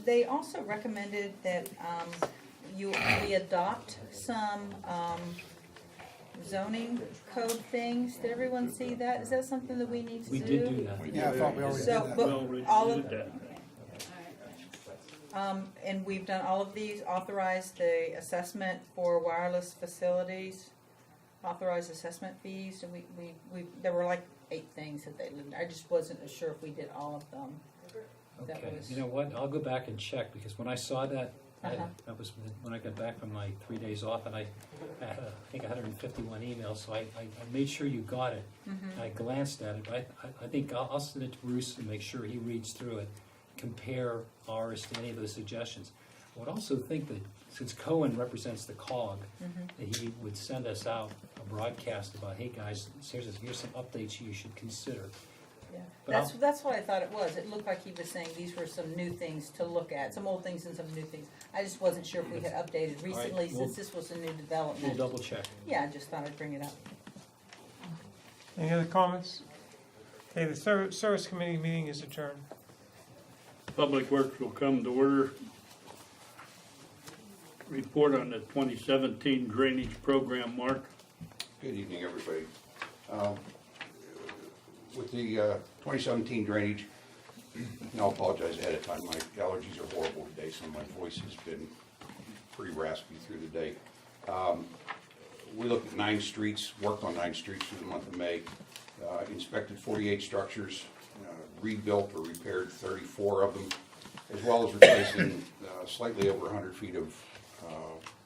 Speaker 12: They also recommended that we adopt some zoning code things. Did everyone see that? Is that something that we need to do?
Speaker 1: We did do that.
Speaker 5: Yeah, I thought we already did
Speaker 12: So,
Speaker 5: that.
Speaker 12: but all of, and we've done all of these, authorized the assessment for wireless facilities, authorized assessment fees, and we there were like 8 things that they, I just wasn't sure if we did all of them. That
Speaker 1: Okay,
Speaker 12: was-
Speaker 1: you know what, I'll go back and check, because when I saw that,
Speaker 12: Uh-huh.
Speaker 1: that was when I got back from my 3 days off, and I had, I think, 151 emails, so I made sure you got it.
Speaker 12: Mhm.
Speaker 1: I glanced at it, but I think I'll send it to Bruce and make sure he reads through it, compare ours to any of those suggestions. I would also think that, since Cohen represents the COG,
Speaker 12: Mhm.
Speaker 1: that he would send us out a broadcast about, hey, guys, here's some updates you should consider.
Speaker 12: Yeah.
Speaker 1: But
Speaker 12: That's what I thought it was. It looked like he was saying these were some new things to look at, some old things and some new things. I just wasn't sure if we had updated
Speaker 1: right,
Speaker 12: recently,
Speaker 1: we'll-
Speaker 12: since this was a new
Speaker 1: We'll
Speaker 12: development.
Speaker 1: double check.
Speaker 12: Yeah, I just thought I'd bring it up.
Speaker 6: Any other comments? Okay, the service committee meeting is adjourned.
Speaker 14: Public Works will come to order. Report on the 2017 drainage program, Mark.
Speaker 15: Good evening, everybody. With the 2017 drainage, and I'll apologize ahead of time, my allergies are horrible today, so my voice has been pretty raspy through the day. We looked at 9 streets, worked on 9 streets through the month of May, inspected 48 structures, rebuilt or repaired 34 of them, as well as replacing slightly over 100 feet of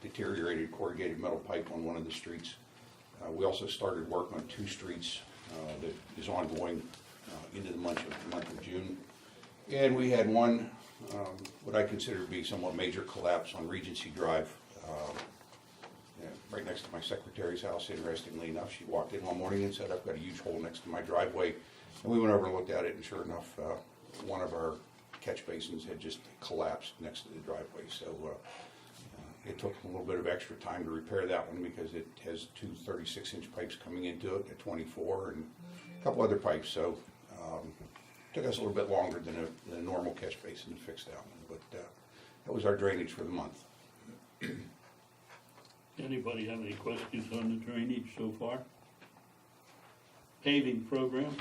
Speaker 15: deteriorated corrugated metal pipe on one of the streets. We also started work on 2 streets that is ongoing into the month of June. And we had one, what I consider to be somewhat major collapse on Regency Drive, right next to my secretary's house. Interestingly enough, she walked in one morning and said, I've got a huge hole next to my driveway. And we went over and looked at it, and sure enough, one of our catch basins had just collapsed next to the driveway. So it took a little bit of extra time to repair that one, because it has 2 36-inch pipes coming into it, a 24, and a couple other pipes. So took us a little bit longer than a normal catch basin to fix that one. But that was our drainage for the month.
Speaker 14: Anybody have any questions on the drainage so far? Paving program?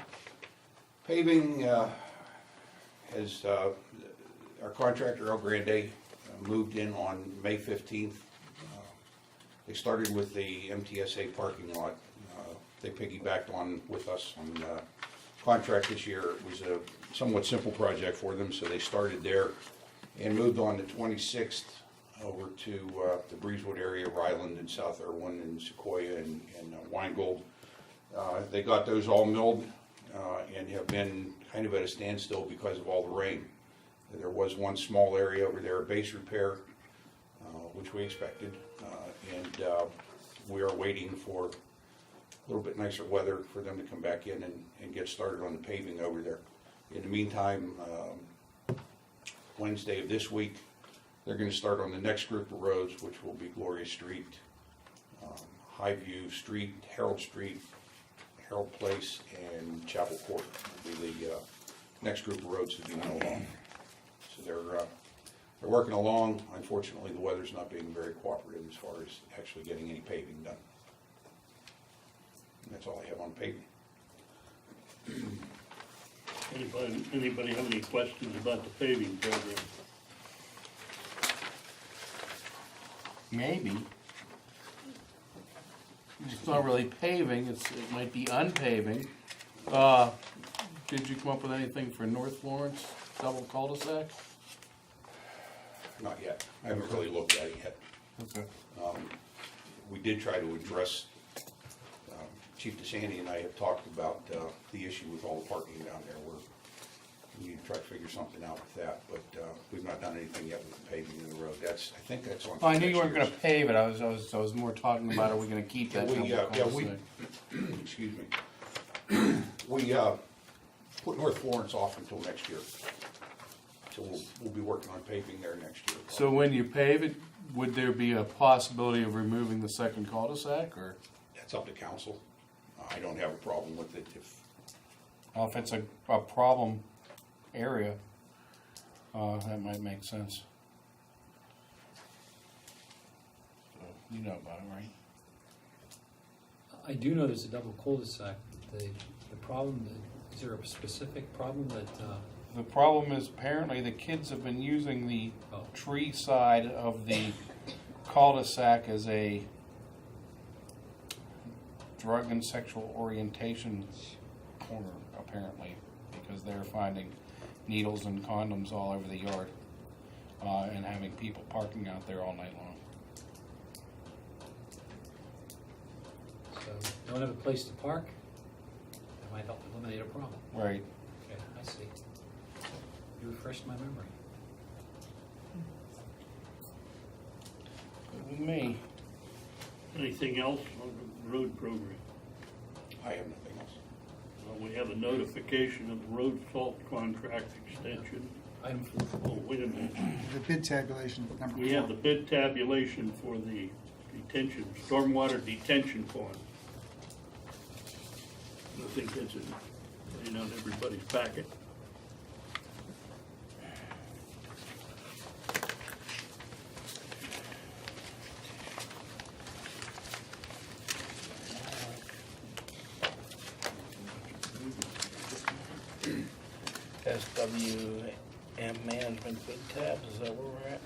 Speaker 15: Paving has, our contractor, El Grande, moved in on May 15th. They started with the MTSA parking lot. They piggybacked on with us on contract this year. It was a somewhat simple project for them, so they started there and moved on the 26th over to the Breezewood area, Ryland and South Irwin and Sequoia and Weingold. They got those all milled and have been kind of at a standstill because of all the rain. There was one small area over there, a base repair, which we expected, and we are waiting for a little bit nicer weather for them to come back in and get started on the paving over there. In the meantime, Wednesday of this week, they're going to start on the next group of roads, which will be Gloria Street, Highview Street, Harold Street, Harold Place, and Chapel Court will be the next group of roads to be known along. So they're working along. Unfortunately, the weather's not being very cooperative as far as actually getting any paving done. And that's all I have on paving.
Speaker 14: Anybody have any questions about the paving program?
Speaker 2: Maybe. It's not really paving, it might be unpaving. Did you come up with anything for North Florence, double cul-de-sac?
Speaker 15: Not yet. I haven't really looked at it yet.
Speaker 2: Okay.
Speaker 15: We did try to address, Chief DeSandy and I have talked about the issue with all the parking down there. We need to try to figure something out with that, but we've not done anything yet with the paving of the road. I think that's on.
Speaker 2: Well, I knew you weren't
Speaker 15: next
Speaker 2: gonna pave it, I was more talking about, are we gonna keep that double
Speaker 15: year's.
Speaker 2: cul-de-sac?
Speaker 15: Excuse me. We put North Florence off until next year. So we'll be working on paving there next year.
Speaker 2: So when you pave it, would there be a possibility of removing the second cul-de-sac, or?
Speaker 15: That's up to council. I don't have a problem with it
Speaker 2: If it's a problem area, that might make sense. So, you know about it, right?
Speaker 1: I do know there's a double cul-de-sac. The problem, is there a specific problem that,
Speaker 2: The problem is apparently the kids have been using the tree side of the cul-de-sac as a drug and sexual orientation corner, apparently, because they're finding needles and condoms all over the yard, and having people parking out there all night long.
Speaker 1: So, don't have a place to park? That might help eliminate a problem.
Speaker 2: Right.
Speaker 1: Okay, I see. You refreshed my memory.
Speaker 2: Me.
Speaker 14: Anything else on the road program?
Speaker 15: I have nothing else.
Speaker 14: We have a notification of the road salt contract extension.
Speaker 1: Item 4.
Speaker 14: Oh, wait a minute.
Speaker 5: The bid tabulation, number 4.
Speaker 14: We have the bid tabulation for the detention, stormwater detention pond. I think that's in everybody's packet.
Speaker 2: SWM management bid tabs, is that where we're at?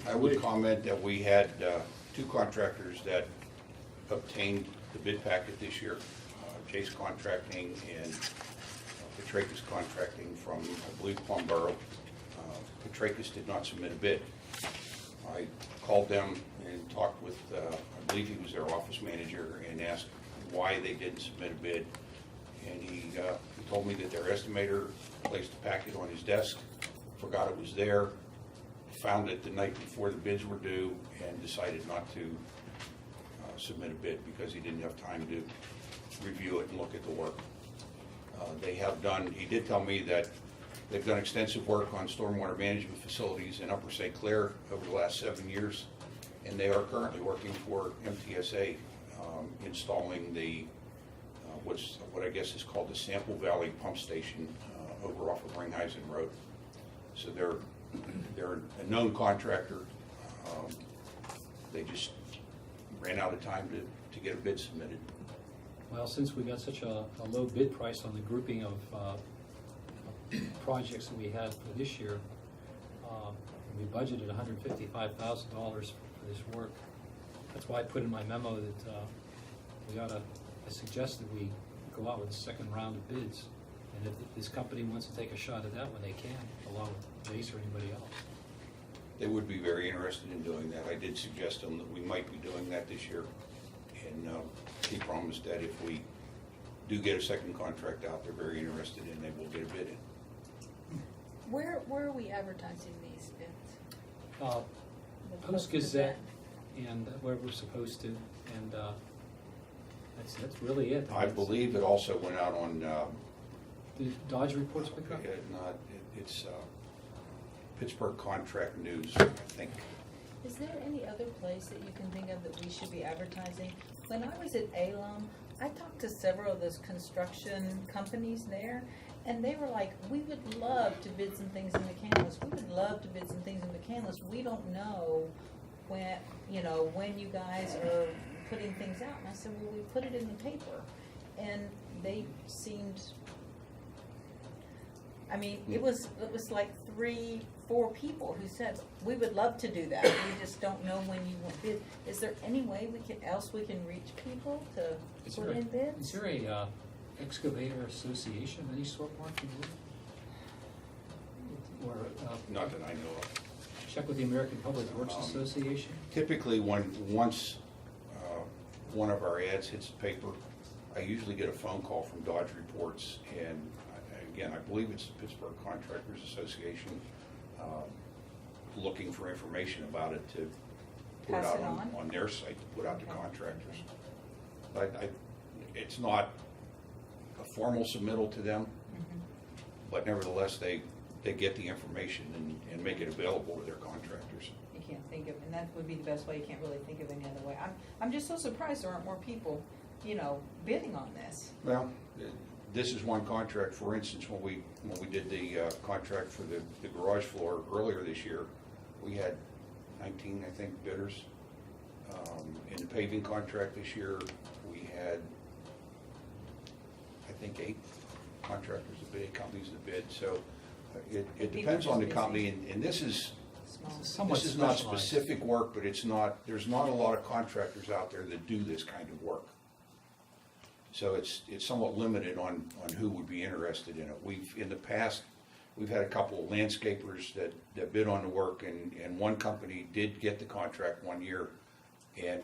Speaker 15: I would comment that we had 2 contractors that obtained the bid packet this year, Chase Contracting and Petracas Contracting from, I believe, Plum Borough. Petracas did not submit a bid. I called them and talked with, I believe he was their office manager, and asked why they didn't submit a bid. And he told me that their estimator placed a packet on his desk, forgot it was there, found it the night before the bids were due, and decided not to submit a bid because he didn't have time to review it and look at the work. They have done, he did tell me that they've done extensive work on stormwater management facilities in Upper St. Clair over the last 7 years, and they are currently working for MTSA, installing the what I guess is called the Sample Valley Pump Station over off of Ringheisen Road. So they're a known contractor. They just ran out of time to get a bid submitted.
Speaker 1: Well, since we got such a low bid price on the grouping of projects that we had for this year, we budgeted $155,000 for this work. That's why I put in my memo that I suggested we go out with a second round of bids. And if this company wants to take a shot at that one, they can, along with Jace or anybody else.
Speaker 15: They would be very interested in doing that. I did suggest to them that we might be doing that this year. And he promised that if we do get a second contract out, they're very interested and they will get a bid in.
Speaker 12: Where are we advertising these bids? The
Speaker 1: Post-Gazette and where we're supposed to, and that's really it.
Speaker 15: I believe it also went out on,
Speaker 1: The Dodge reports pick up?
Speaker 15: it's Pittsburgh Contract News, I think.
Speaker 12: Is there any other place that you can think of that we should be advertising? When I was at ALUM, I talked to several of those construction companies there, and they were like, we would love to bid some things in McCandless. We would love to bid some things in McCandless. We don't know when you guys are putting things out. And I said, well, we put it in the paper. And they seemed, I mean, it was like 3-4 people who said, we would love to do that. We just don't know when you want bid. Is there any way we can reach people to put in bids?
Speaker 1: Is there a excavator association of any sort, Mark? Or
Speaker 15: Not that I know of.
Speaker 1: check with the American Public Works Association?
Speaker 15: Typically, once one of our ads hits the paper, I usually get a phone call from Dodge Reports, and again, I believe it's the Pittsburgh Contractors Association, looking for information about it to put
Speaker 12: Pass
Speaker 15: out
Speaker 12: it
Speaker 15: on their site, to put out to contractors. It's not a formal submittal to them, but nevertheless, they get the information and make it available to their contractors.
Speaker 12: You can't think of, and that would be the best way. You can't really think of any other way. I'm just so surprised there aren't more people, bidding on this.
Speaker 15: Well, this is one contract. For instance, when we did the contract for the garage floor earlier this year, we had 19, I think, bidders. In the paving contract this year, we had, I think, 8 contractors that bid, 8 companies that bid. So it depends on the company, and this is not specific work, but there's not a lot of contractors out there that do this kind of work. So it's somewhat limited on who would be interested in it. In the past, we've had a couple of landscapers that bid on the work, and one company did get the contract one year, and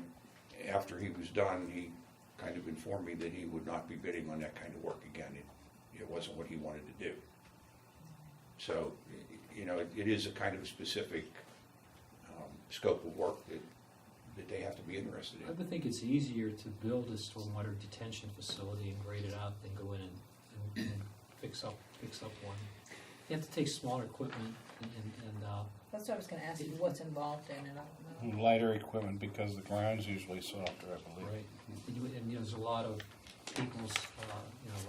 Speaker 15: after he was done, he kind of informed me that he would not be bidding on that kind of work again. It wasn't what he wanted to do. So, you know, it is a kind of specific scope of work that they have to be interested
Speaker 1: I
Speaker 15: in.
Speaker 1: would think it's easier to build a stormwater detention facility and grade it out than go in and fix up one. You have to take smaller equipment and
Speaker 12: That's what I was gonna ask you, what's involved in it, I don't know.
Speaker 2: Lighter equipment because the ground's usually softer, I believe.
Speaker 1: right, and there's a lot of people's,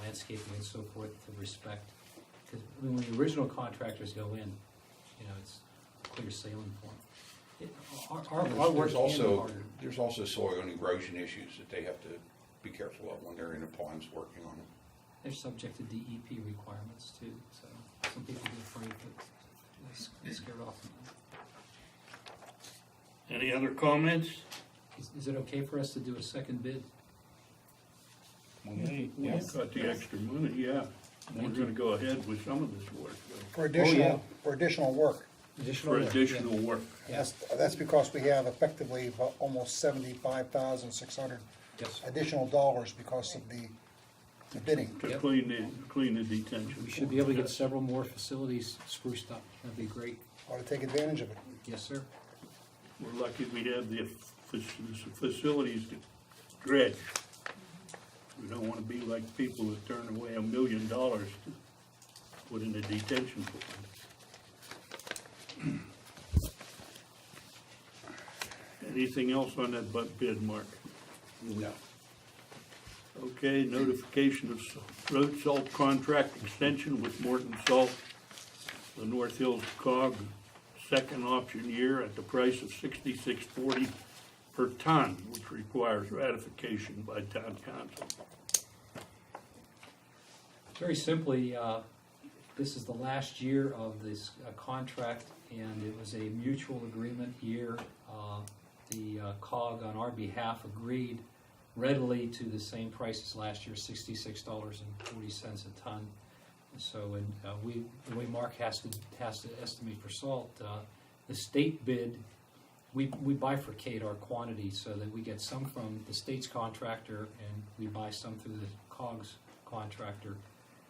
Speaker 1: landscaping and so forth to respect. Because when the original contractors go in, it's clear sailing for them. Our work can be harder.
Speaker 15: There's also soil and erosion issues that they have to be careful of when they're in the ponds working on them.
Speaker 1: They're subject to DEP requirements too, so some people get afraid, but get scared off.
Speaker 14: Any other comments?
Speaker 1: Is it okay for us to do a second bid?
Speaker 14: We've got the extra money, yeah. We're gonna go ahead with some of this work,
Speaker 5: For
Speaker 1: yeah.
Speaker 5: additional work.
Speaker 14: for additional work.
Speaker 5: That's because we have effectively about almost 75,600
Speaker 1: Yes.
Speaker 5: additional dollars because of the bidding.
Speaker 14: To
Speaker 1: Yep.
Speaker 14: clean the detention.
Speaker 1: We should be able to get several more facilities spruced up. That'd be great.
Speaker 5: Ought to take advantage of it.
Speaker 1: Yes, sir.
Speaker 14: We're lucky we have the facilities to dredge. We don't wanna be like people that turn away $1 million to put in a detention pond. Anything else on that bid, Mark?
Speaker 15: No.
Speaker 14: Okay, notification of road salt contract extension with Morton Salt, the North Hills COG, second option year at the price of $66.40 per ton, which requires ratification by town council.
Speaker 1: Very simply, this is the last year of this contract, and it was a mutual agreement year. The COG on our behalf agreed readily to the same price as last year, $66.40 a ton. So, the way Mark has to estimate for salt, the state bid, we bifurcate our quantity so that we get some from the state's contractor and we buy some through the COG's contractor,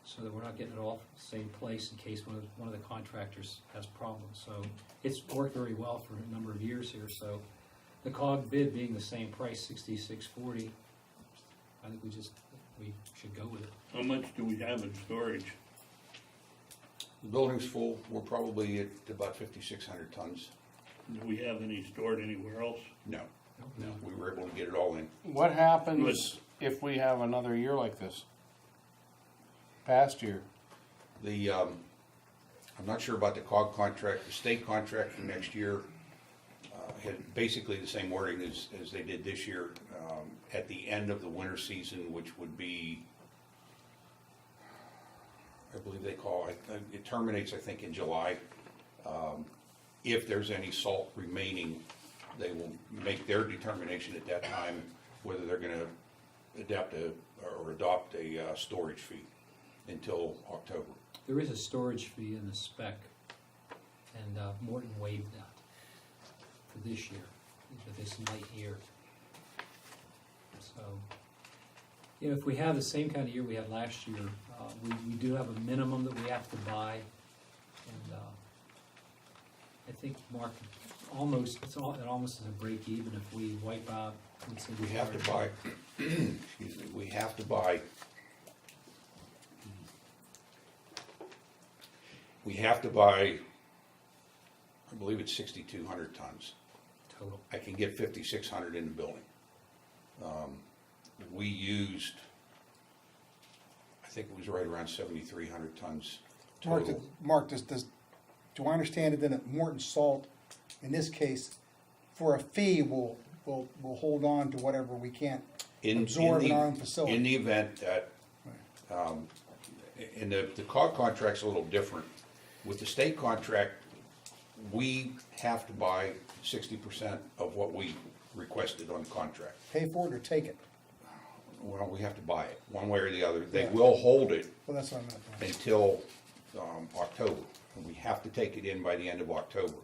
Speaker 1: so that we're not getting it all from the same place in case one of the contractors has problems. So it's worked very well for a number of years here. So the COG bid being the same price, $66.40, I think we should go with it.
Speaker 14: How much do we have in storage?
Speaker 15: The building's full. We're probably at about 5,600 tons.
Speaker 14: Do we have any stored anywhere else?
Speaker 15: No. We were able to get it all in.
Speaker 2: What happens if we have another year like this? Past year?
Speaker 15: I'm not sure about the COG contract. The state contract for next year had basically the same wording as they did this year. At the end of the winter season, which would be, I believe it terminates, I think, in July. If there's any salt remaining, they will make their determination at that time whether they're gonna adopt a storage fee until October.
Speaker 1: There is a storage fee in the spec, and Morton waived that for this year, for this light year. So, if we have the same kind of year we had last year, we do have a minimum that we have to buy, and I think, Mark, it almost is a break even if we wipe out.
Speaker 15: We have to buy, excuse me, we have to buy, I believe it's 6,200 tons.
Speaker 1: Total.
Speaker 15: I can get 5,600 in the building. We used, I think it was right around 7,300 tons total.
Speaker 5: Mark, do I understand it then that Morton Salt, in this case, for a fee, will hold on to whatever we can't absorb in our own facility?
Speaker 15: In the event that, and the COG contract's a little different. With the state contract, we have to buy 60% of what we requested on the contract.
Speaker 5: Pay for it or take it?
Speaker 15: well, we have to buy it, one way or the other. They will hold it
Speaker 5: Well, that's what I'm not.
Speaker 15: until October. And we have to take it in by the end of October.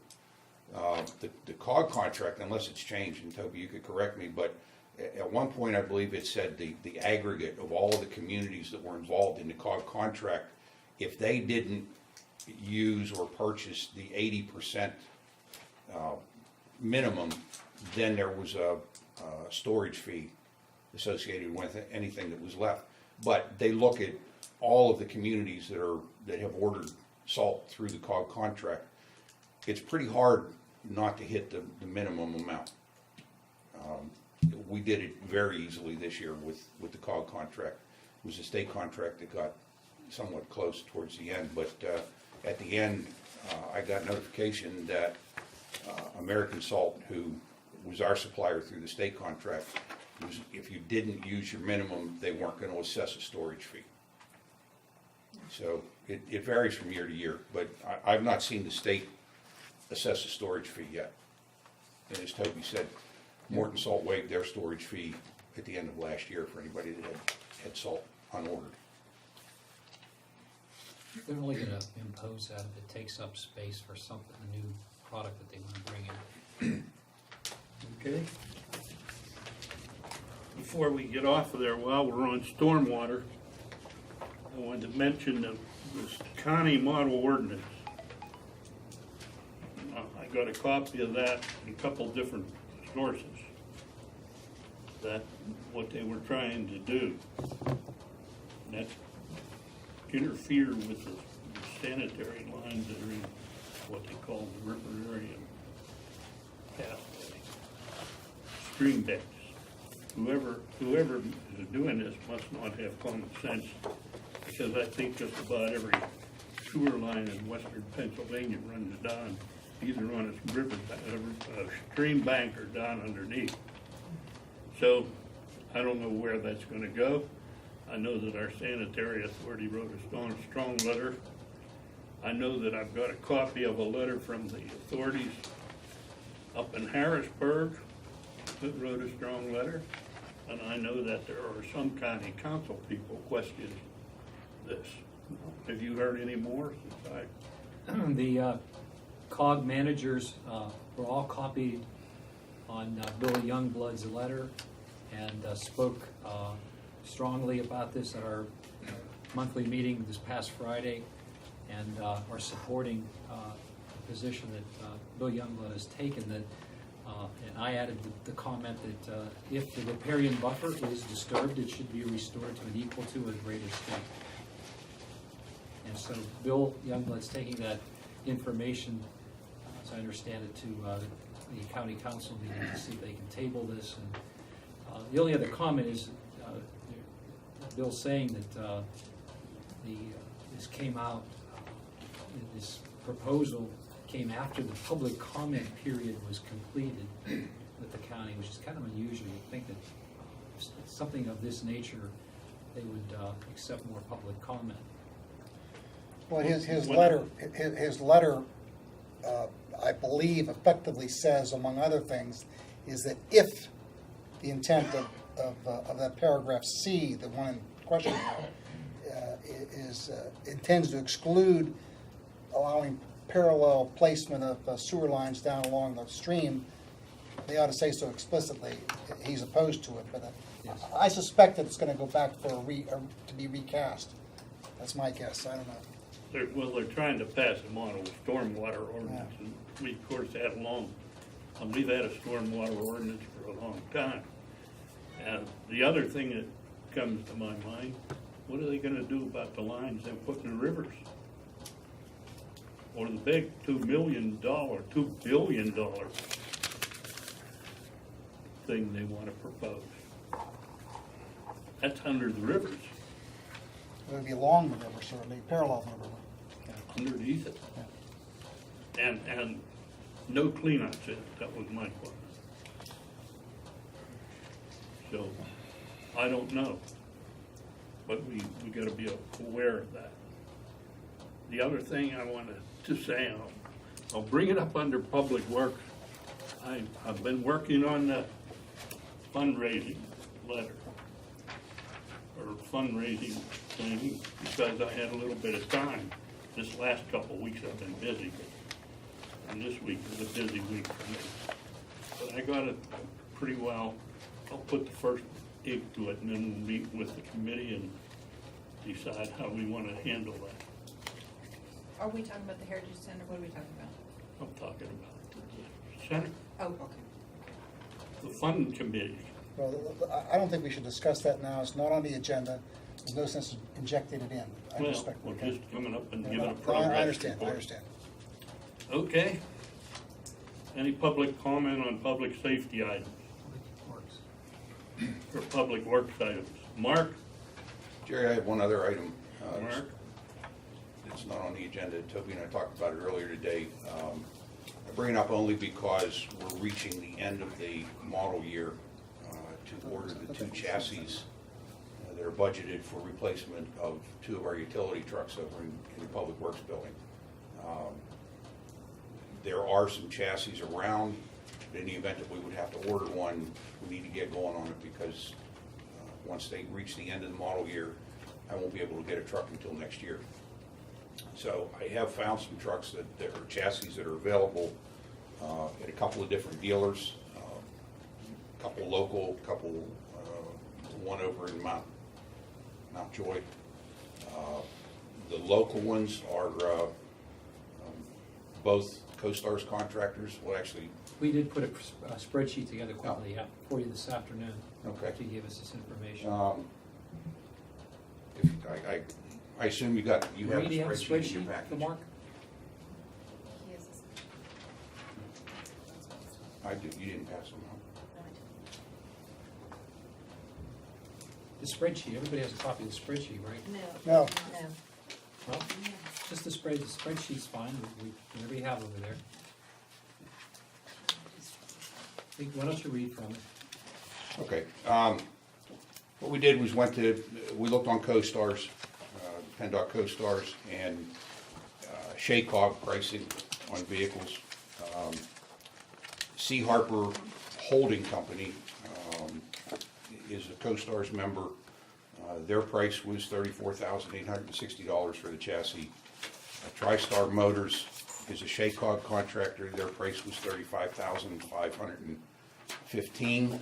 Speaker 15: The COG contract, unless it's changed, and Toby, you could correct me, but at one point, I believe it said the aggregate of all of the communities that were involved in the COG contract, if they didn't use or purchase the 80% minimum, then there was a storage fee associated with anything that was left. But they look at all of the communities that have ordered salt through the COG contract. It's pretty hard not to hit the minimum amount. We did it very easily this year with the COG contract. It was a state contract that got somewhat close towards the end, but at the end, I got notification that American Salt, who was our supplier through the state contract, was, if you didn't use your minimum, they weren't going to assess a storage fee. So it varies from year to year, but I've not seen the state assess a storage fee yet. And as Toby said, Morton Salt waived their storage fee at the end of last year for anybody that had salt unordered.
Speaker 1: They're only gonna impose that if it takes up space for something, a new product that they wanna bring in.
Speaker 14: Okay. Before we get off of there, while we're on stormwater, I wanted to mention this county model ordinance. I got a copy of that in a couple different sources. That what they were trying to do. And that's interfere with the sanitary lines that are in what they call the river area pathway, stream beds. Whoever is doing this must not have common sense, because I think just about every sewer line in western Pennsylvania runs down either on a stream bank or down underneath. So I don't know where that's going to go. I know that our sanitary authority wrote a strong letter. I know that I've got a copy of a letter from the authorities up in Harrisburg that wrote a strong letter. And I know that there are some county council people questioning this. Have you heard any more since
Speaker 1: The COG managers were all copied on Bill Youngblood's letter and spoke strongly about this at our monthly meeting this past Friday, and are supporting the position that Bill Youngblood has taken, that and I added the comment that if the riparian buffer is disturbed, it should be restored to an equal to or greater state. And so Bill Youngblood's taking that information, as I understand it, to the county council meeting to see if they can table this. And the only other comment is Bill's saying that this came out, this proposal came after the public comment period was completed with the county, which is kind of unusual. You'd think that something of this nature, they would accept more public comment.
Speaker 5: Well, his letter, I believe, effectively says, among other things, is that if the intent of that paragraph C, the one in question, intends to exclude allowing parallel placement of sewer lines down along the stream, they ought to say so explicitly. He's opposed to it, but
Speaker 1: Yes.
Speaker 5: I suspect that it's going to go back for to be recast. That's my guess. I don't know.
Speaker 14: they're trying to pass a model stormwater ordinance, and we, of course, we've had a stormwater ordinance for a long time. And the other thing that comes to my mind, what are they gonna do about the lines they put in the rivers? Or the big $2 billion thing they wanna propose? That's under the rivers,
Speaker 5: It would be along the river, certainly, parallel to the river.
Speaker 14: underneath it. And no cleanups in it, that was my question. So, I don't know, but we gotta be aware of that. The other thing I wanted to say, I'll bring it up under Public Works. I've been working on the fundraising letter. or fundraising thing, because I had a little bit of time. This last couple of weeks I've been busy, and this week is a busy week for me. But I got it pretty well. I'll put the first ink to it, and then we'll meet with the committee and decide how we want to handle that.
Speaker 12: Are we talking about the Heritage Center? What are we talking about?
Speaker 14: I'm talking about the center,
Speaker 12: Oh, okay.
Speaker 14: the fund committee.
Speaker 5: Well, I don't think we should discuss that now. It's not on the agenda. There's no sense of injecting it in. I
Speaker 14: Well,
Speaker 5: respect
Speaker 14: we're
Speaker 5: that.
Speaker 14: just coming up and
Speaker 5: No,
Speaker 14: giving
Speaker 5: no,
Speaker 14: a progress
Speaker 5: I understand, I
Speaker 14: report.
Speaker 5: understand.
Speaker 14: Okay. Any public comment on public safety items or public works items? Mark?
Speaker 15: Jerry, I have one other item.
Speaker 14: Mark?
Speaker 15: It's not on the agenda. Toby and I talked about it earlier today. I bring it up only because we're reaching the end of the model year to order the two chassis that are budgeted for replacement of two of our utility trucks over in the Public Works building. There are some chassis around, but in the event that we would have to order one, we need to get going on it because once they reach the end of the model year, I won't be able to get a truck until next year. So I have found some trucks that are chassis that are available at a couple of different dealers, a couple local, one over in Mount Joy. The local ones are both CoStar's contractors. Well, actually,
Speaker 1: We did put a spreadsheet together quickly, yeah, for you this afternoon.
Speaker 15: Okay.
Speaker 1: After you gave us this information.
Speaker 15: if I assume you have a
Speaker 1: Do you have a
Speaker 15: spreadsheet in your
Speaker 1: spreadsheet for
Speaker 15: package.
Speaker 1: Mark?
Speaker 15: I did, you didn't pass them on.
Speaker 1: The spreadsheet, everybody has a copy of the spreadsheet, right?
Speaker 5: No.
Speaker 12: No.
Speaker 1: Well, just the spreadsheet's fine, whatever you have over there. Why don't you read from it?
Speaker 15: Okay. What we did was we looked on CoStar's, PennDOT CoStar's, and SHACOG pricing on vehicles. C. Harper Holding Company is a CoStar's member. Their price was $34,860 for the chassis. TriStar Motors is a SHACOG contractor. Their price was $35,515.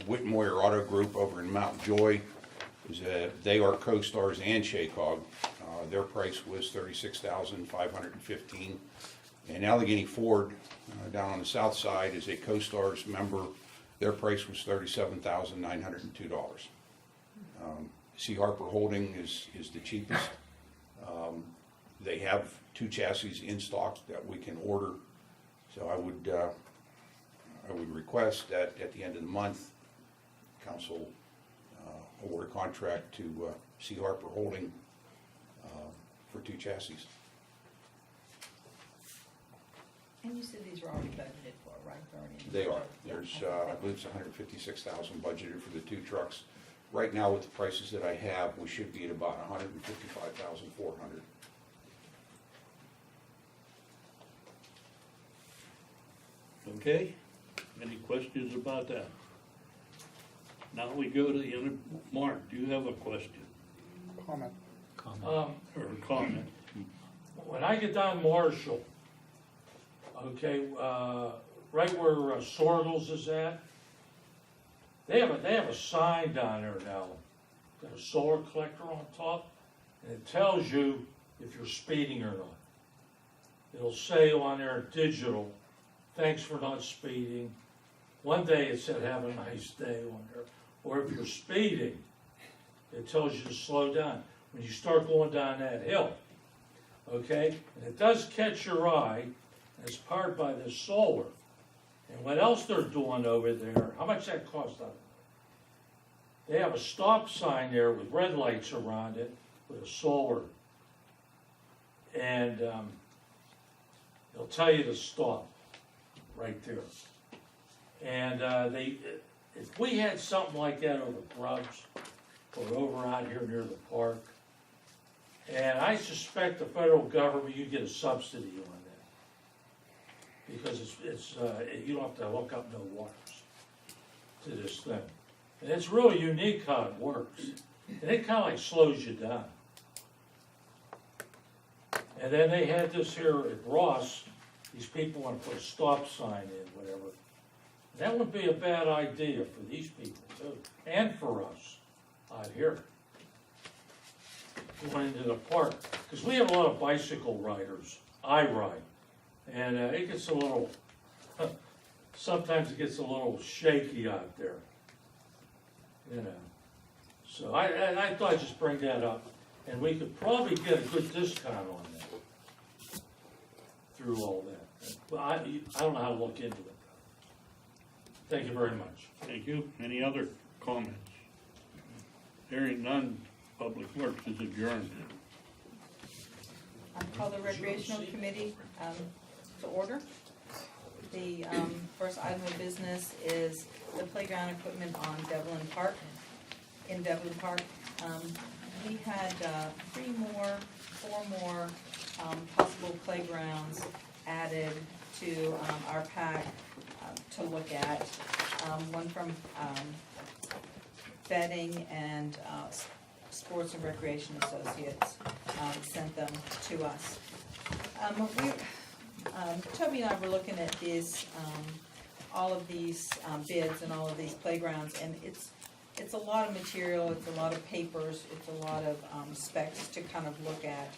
Speaker 15: Whitmoyer Auto Group over in Mount Joy they are CoStars and SHACOG. Their price was $36,515. And Allegheny Ford down on the south side is a CoStars member. Their price was $37,902. C. Harper Holding is the cheapest. They have two chassis in stock that we can order. So I would request that at the end of the month, council award a contract to C. Harper Holding for two chassis.
Speaker 12: And you said these were already budgeted for, right?
Speaker 15: They are. There's, I believe it's $156,000 budgeted for the two trucks. Right now, with the prices that I have, we should be at about $155,400.
Speaker 14: Okay, any questions about that? Now we go to the end. Mark, do you have a question
Speaker 5: Comment.
Speaker 14: or a comment?
Speaker 16: When I get down Marshall, okay, right where Sorgles is at, they have a sign down there now, got a solar collector on top, and it tells you if you're speeding or not. It'll say on there digital, thanks for not speeding. One day it said have a nice day on there. Or if you're speeding, it tells you to slow down when you start going down that hill. Okay, and it does catch your eye, and it's powered by this solar. And what else they're doing over there, how much that cost them? They have a stop sign there with red lights around it with a solar. And they'll tell you to stop right there. And if we had something like that over Grubbs or over out here near the park, and I suspect the federal government, you get a subsidy on that. Because it's you don't have to hook up no wires to this thing. And it's really unique how it works. And it kinda like slows you down. And then they had this here at Ross, these people wanna put a stop sign in, whatever. That would be a bad idea for these people too, and for us out here. Going into the park, because we have a lot of bicycle riders, I ride, and it gets a little, sometimes it gets a little shaky out there, you know. So I thought I'd just bring that up, and we could probably get a good discount on that through all that. But I don't know how to look into it. Thank you very much.
Speaker 14: Thank you. Any other comments? Hearing none, Public Works is adjourned.
Speaker 12: I'll call the recreational committee to order. The first item of business is the playground equipment on Devlin Park, in Devlin Park. We had four more possible playgrounds added to our pack to look at. One from Bedding and Sports and Recreation Associates sent them to us. Toby and I were looking at these, all of these bids and all of these playgrounds, and it's a lot of material, it's a lot of papers, it's a lot of specs to kind of look at.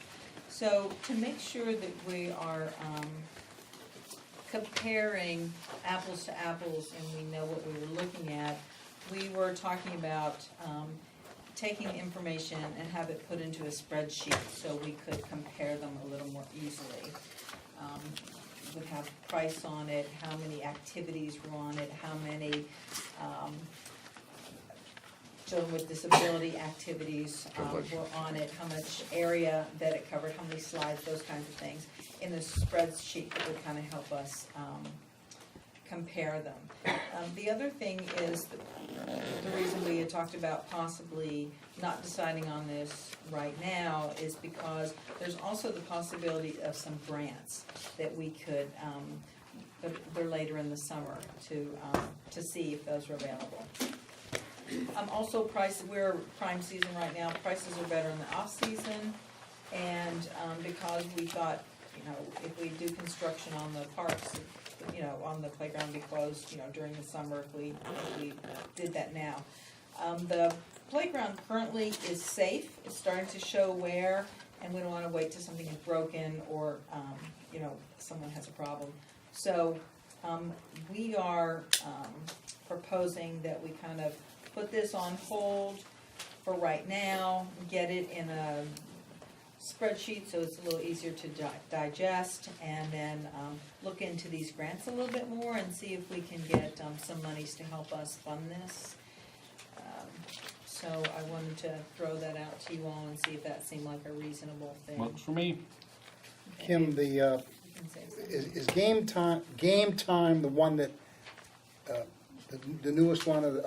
Speaker 12: So to make sure that we are comparing apples to apples and we know what we were looking at, we were talking about taking information and have it put into a spreadsheet so we could compare them a little more easily. Would have price on it, how many activities were on it, how many children with disability activities were on it, how much area that it covered, how many slides, those kinds of things, in a spreadsheet that would kind of help us compare them. The other thing is the reason we had talked about possibly not deciding on this right now is because there's also the possibility of some grants that we could, they're later in the summer to see if those are available. Also we're prime season right now, prices are better in the off season, and because we thought, if we do construction on the parks, on the playground be closed, during the summer if we did that now. The playground currently is safe, it's starting to show wear, and we don't wanna wait till something is broken or, someone has a problem. So, we are, proposing that we kind of put this on hold for right now, get it in a spreadsheet so it's a little easier to digest, and then look into these grants a little bit more and see if we can get some monies to help us fund this. So I wanted to throw that out to you all and see if that seemed like a reasonable thing.
Speaker 2: Works for me.
Speaker 5: Kim, is Game Time the one that, the newest one of the?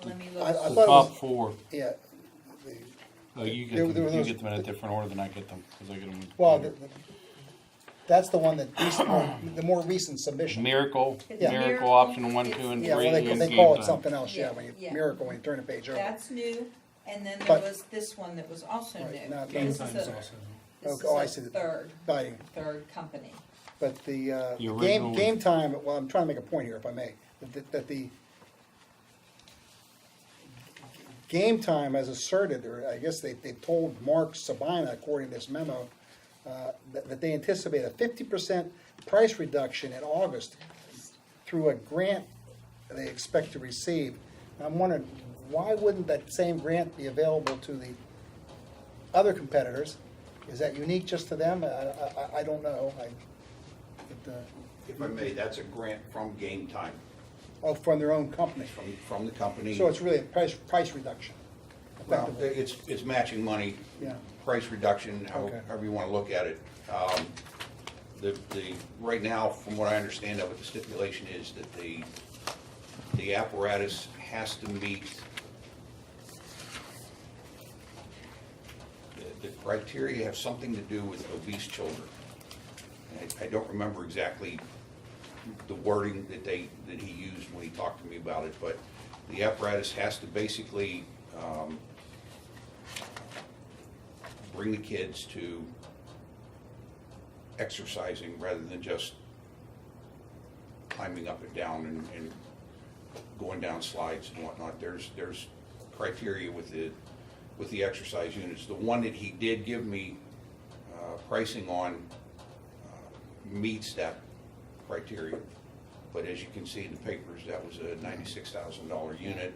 Speaker 12: Let me
Speaker 5: I
Speaker 12: look.
Speaker 2: The
Speaker 5: thought it
Speaker 2: top
Speaker 5: was,
Speaker 2: four.
Speaker 5: yeah.
Speaker 2: You
Speaker 5: There were those-
Speaker 2: get them in a different order than I get them, because I get them.
Speaker 5: Well, that's the one that the more recent submission.
Speaker 2: Miracle,
Speaker 12: It's
Speaker 2: Miracle
Speaker 12: Miracle,
Speaker 2: option 1,
Speaker 12: it's-
Speaker 2: 2, and 3.
Speaker 5: Yeah, well,
Speaker 2: and
Speaker 5: they
Speaker 2: Game
Speaker 5: call it
Speaker 2: Time.
Speaker 5: something else, yeah, when you,
Speaker 12: Yeah.
Speaker 5: Miracle, when you turn the page over.
Speaker 12: That's new, and then there
Speaker 5: But-
Speaker 12: was this one that was also
Speaker 5: Right,
Speaker 12: new.
Speaker 5: not-
Speaker 1: Game
Speaker 12: This
Speaker 1: time
Speaker 12: is
Speaker 1: is
Speaker 12: a-
Speaker 1: also.
Speaker 12: This
Speaker 5: Oh, I
Speaker 12: is
Speaker 5: see.
Speaker 12: a third company.
Speaker 5: But the
Speaker 2: original
Speaker 5: Game Time, well, I'm trying to make a point here, if I may, that the Game Time has asserted, or I guess they told Mark Sabina, according to this memo, that they anticipate a 50% price reduction in August through a grant they expect to receive. And I'm wondering, why wouldn't that same grant be available to the other competitors? Is that unique just to them? I don't know.
Speaker 15: If I may, that's a grant from Game Time,
Speaker 5: Oh, from their own company.
Speaker 15: from the company.
Speaker 5: So it's really a price reduction,
Speaker 15: Well,
Speaker 5: effectively.
Speaker 15: it's matching money,
Speaker 5: Yeah.
Speaker 15: price reduction,
Speaker 5: Okay.
Speaker 15: however you want to look at it. Right now, from what I understand of it, the stipulation is that the apparatus has to meet the criteria have something to do with obese children. I don't remember exactly the wording that he used when he talked to me about it, but the apparatus has to basically bring the kids to exercising rather than just climbing up and down and going down slides and whatnot. There's criteria with the exercise units. The one that he did give me pricing on meets that criteria. But as you can see in the papers, that was a $96,000 unit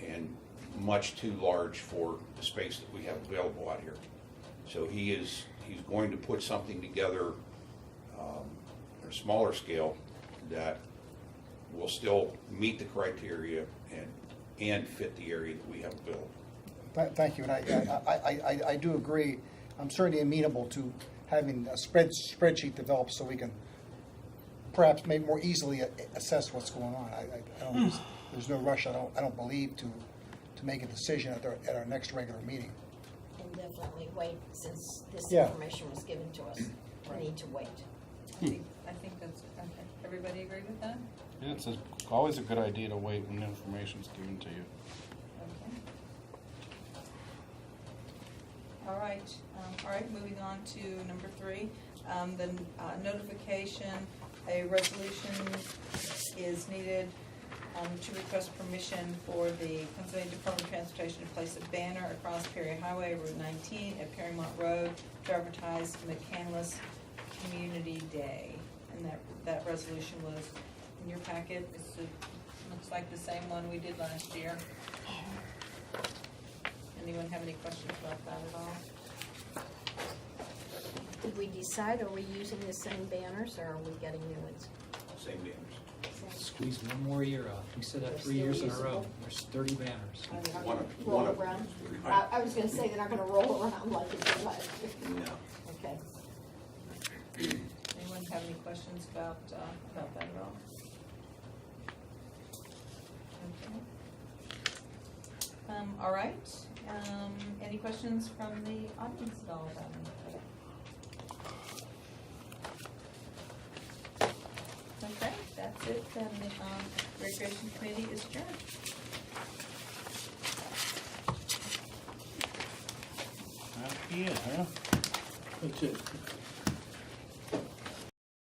Speaker 15: and much too large for the space that we have available out here. So he's going to put something together on a smaller scale that will still meet the criteria and fit the area that we have available.
Speaker 5: Thank you, and I do agree. I'm certainly amenable to having a spreadsheet developed so we can perhaps maybe more easily assess what's going on. I don't, there's no rush, I don't believe, to make a decision at our next regular meeting.
Speaker 8: And definitely wait, since this
Speaker 5: Yeah.
Speaker 8: information was given to us. We need to wait.
Speaker 12: I think that's, okay. Everybody agree with that?
Speaker 2: Yeah, it's always a good idea to wait when information's given to you.
Speaker 12: Okay. All right, moving on to number 3. The notification, a resolution is needed to request permission for the Pennsylvania Department of Transportation to place a banner across Perry Highway, Route 19 at Perrymont Road to advertise McCandless Community Day. And that resolution was in your packet. Looks like the same one we did last year. Anyone have any questions about that at all?
Speaker 8: Did we decide, are we using the same banners or are we getting new ones?
Speaker 15: Same banners.
Speaker 1: Squeeze one more year out. We said that
Speaker 8: They're
Speaker 1: 3 years in a
Speaker 8: still
Speaker 1: row.
Speaker 8: usable?
Speaker 1: There's 30 banners.
Speaker 8: Are they not
Speaker 15: One
Speaker 8: gonna
Speaker 15: of-
Speaker 8: roll
Speaker 15: one of-
Speaker 8: around? I was gonna say they're not gonna roll around like they did last year.
Speaker 15: No.
Speaker 8: Okay.
Speaker 12: Anyone have any questions about that at all? Okay. All right. Any questions from the audience at all about anything? Okay, that's it. Then the Recreation Committee is adjourned.
Speaker 2: Yeah, huh?
Speaker 14: That's it.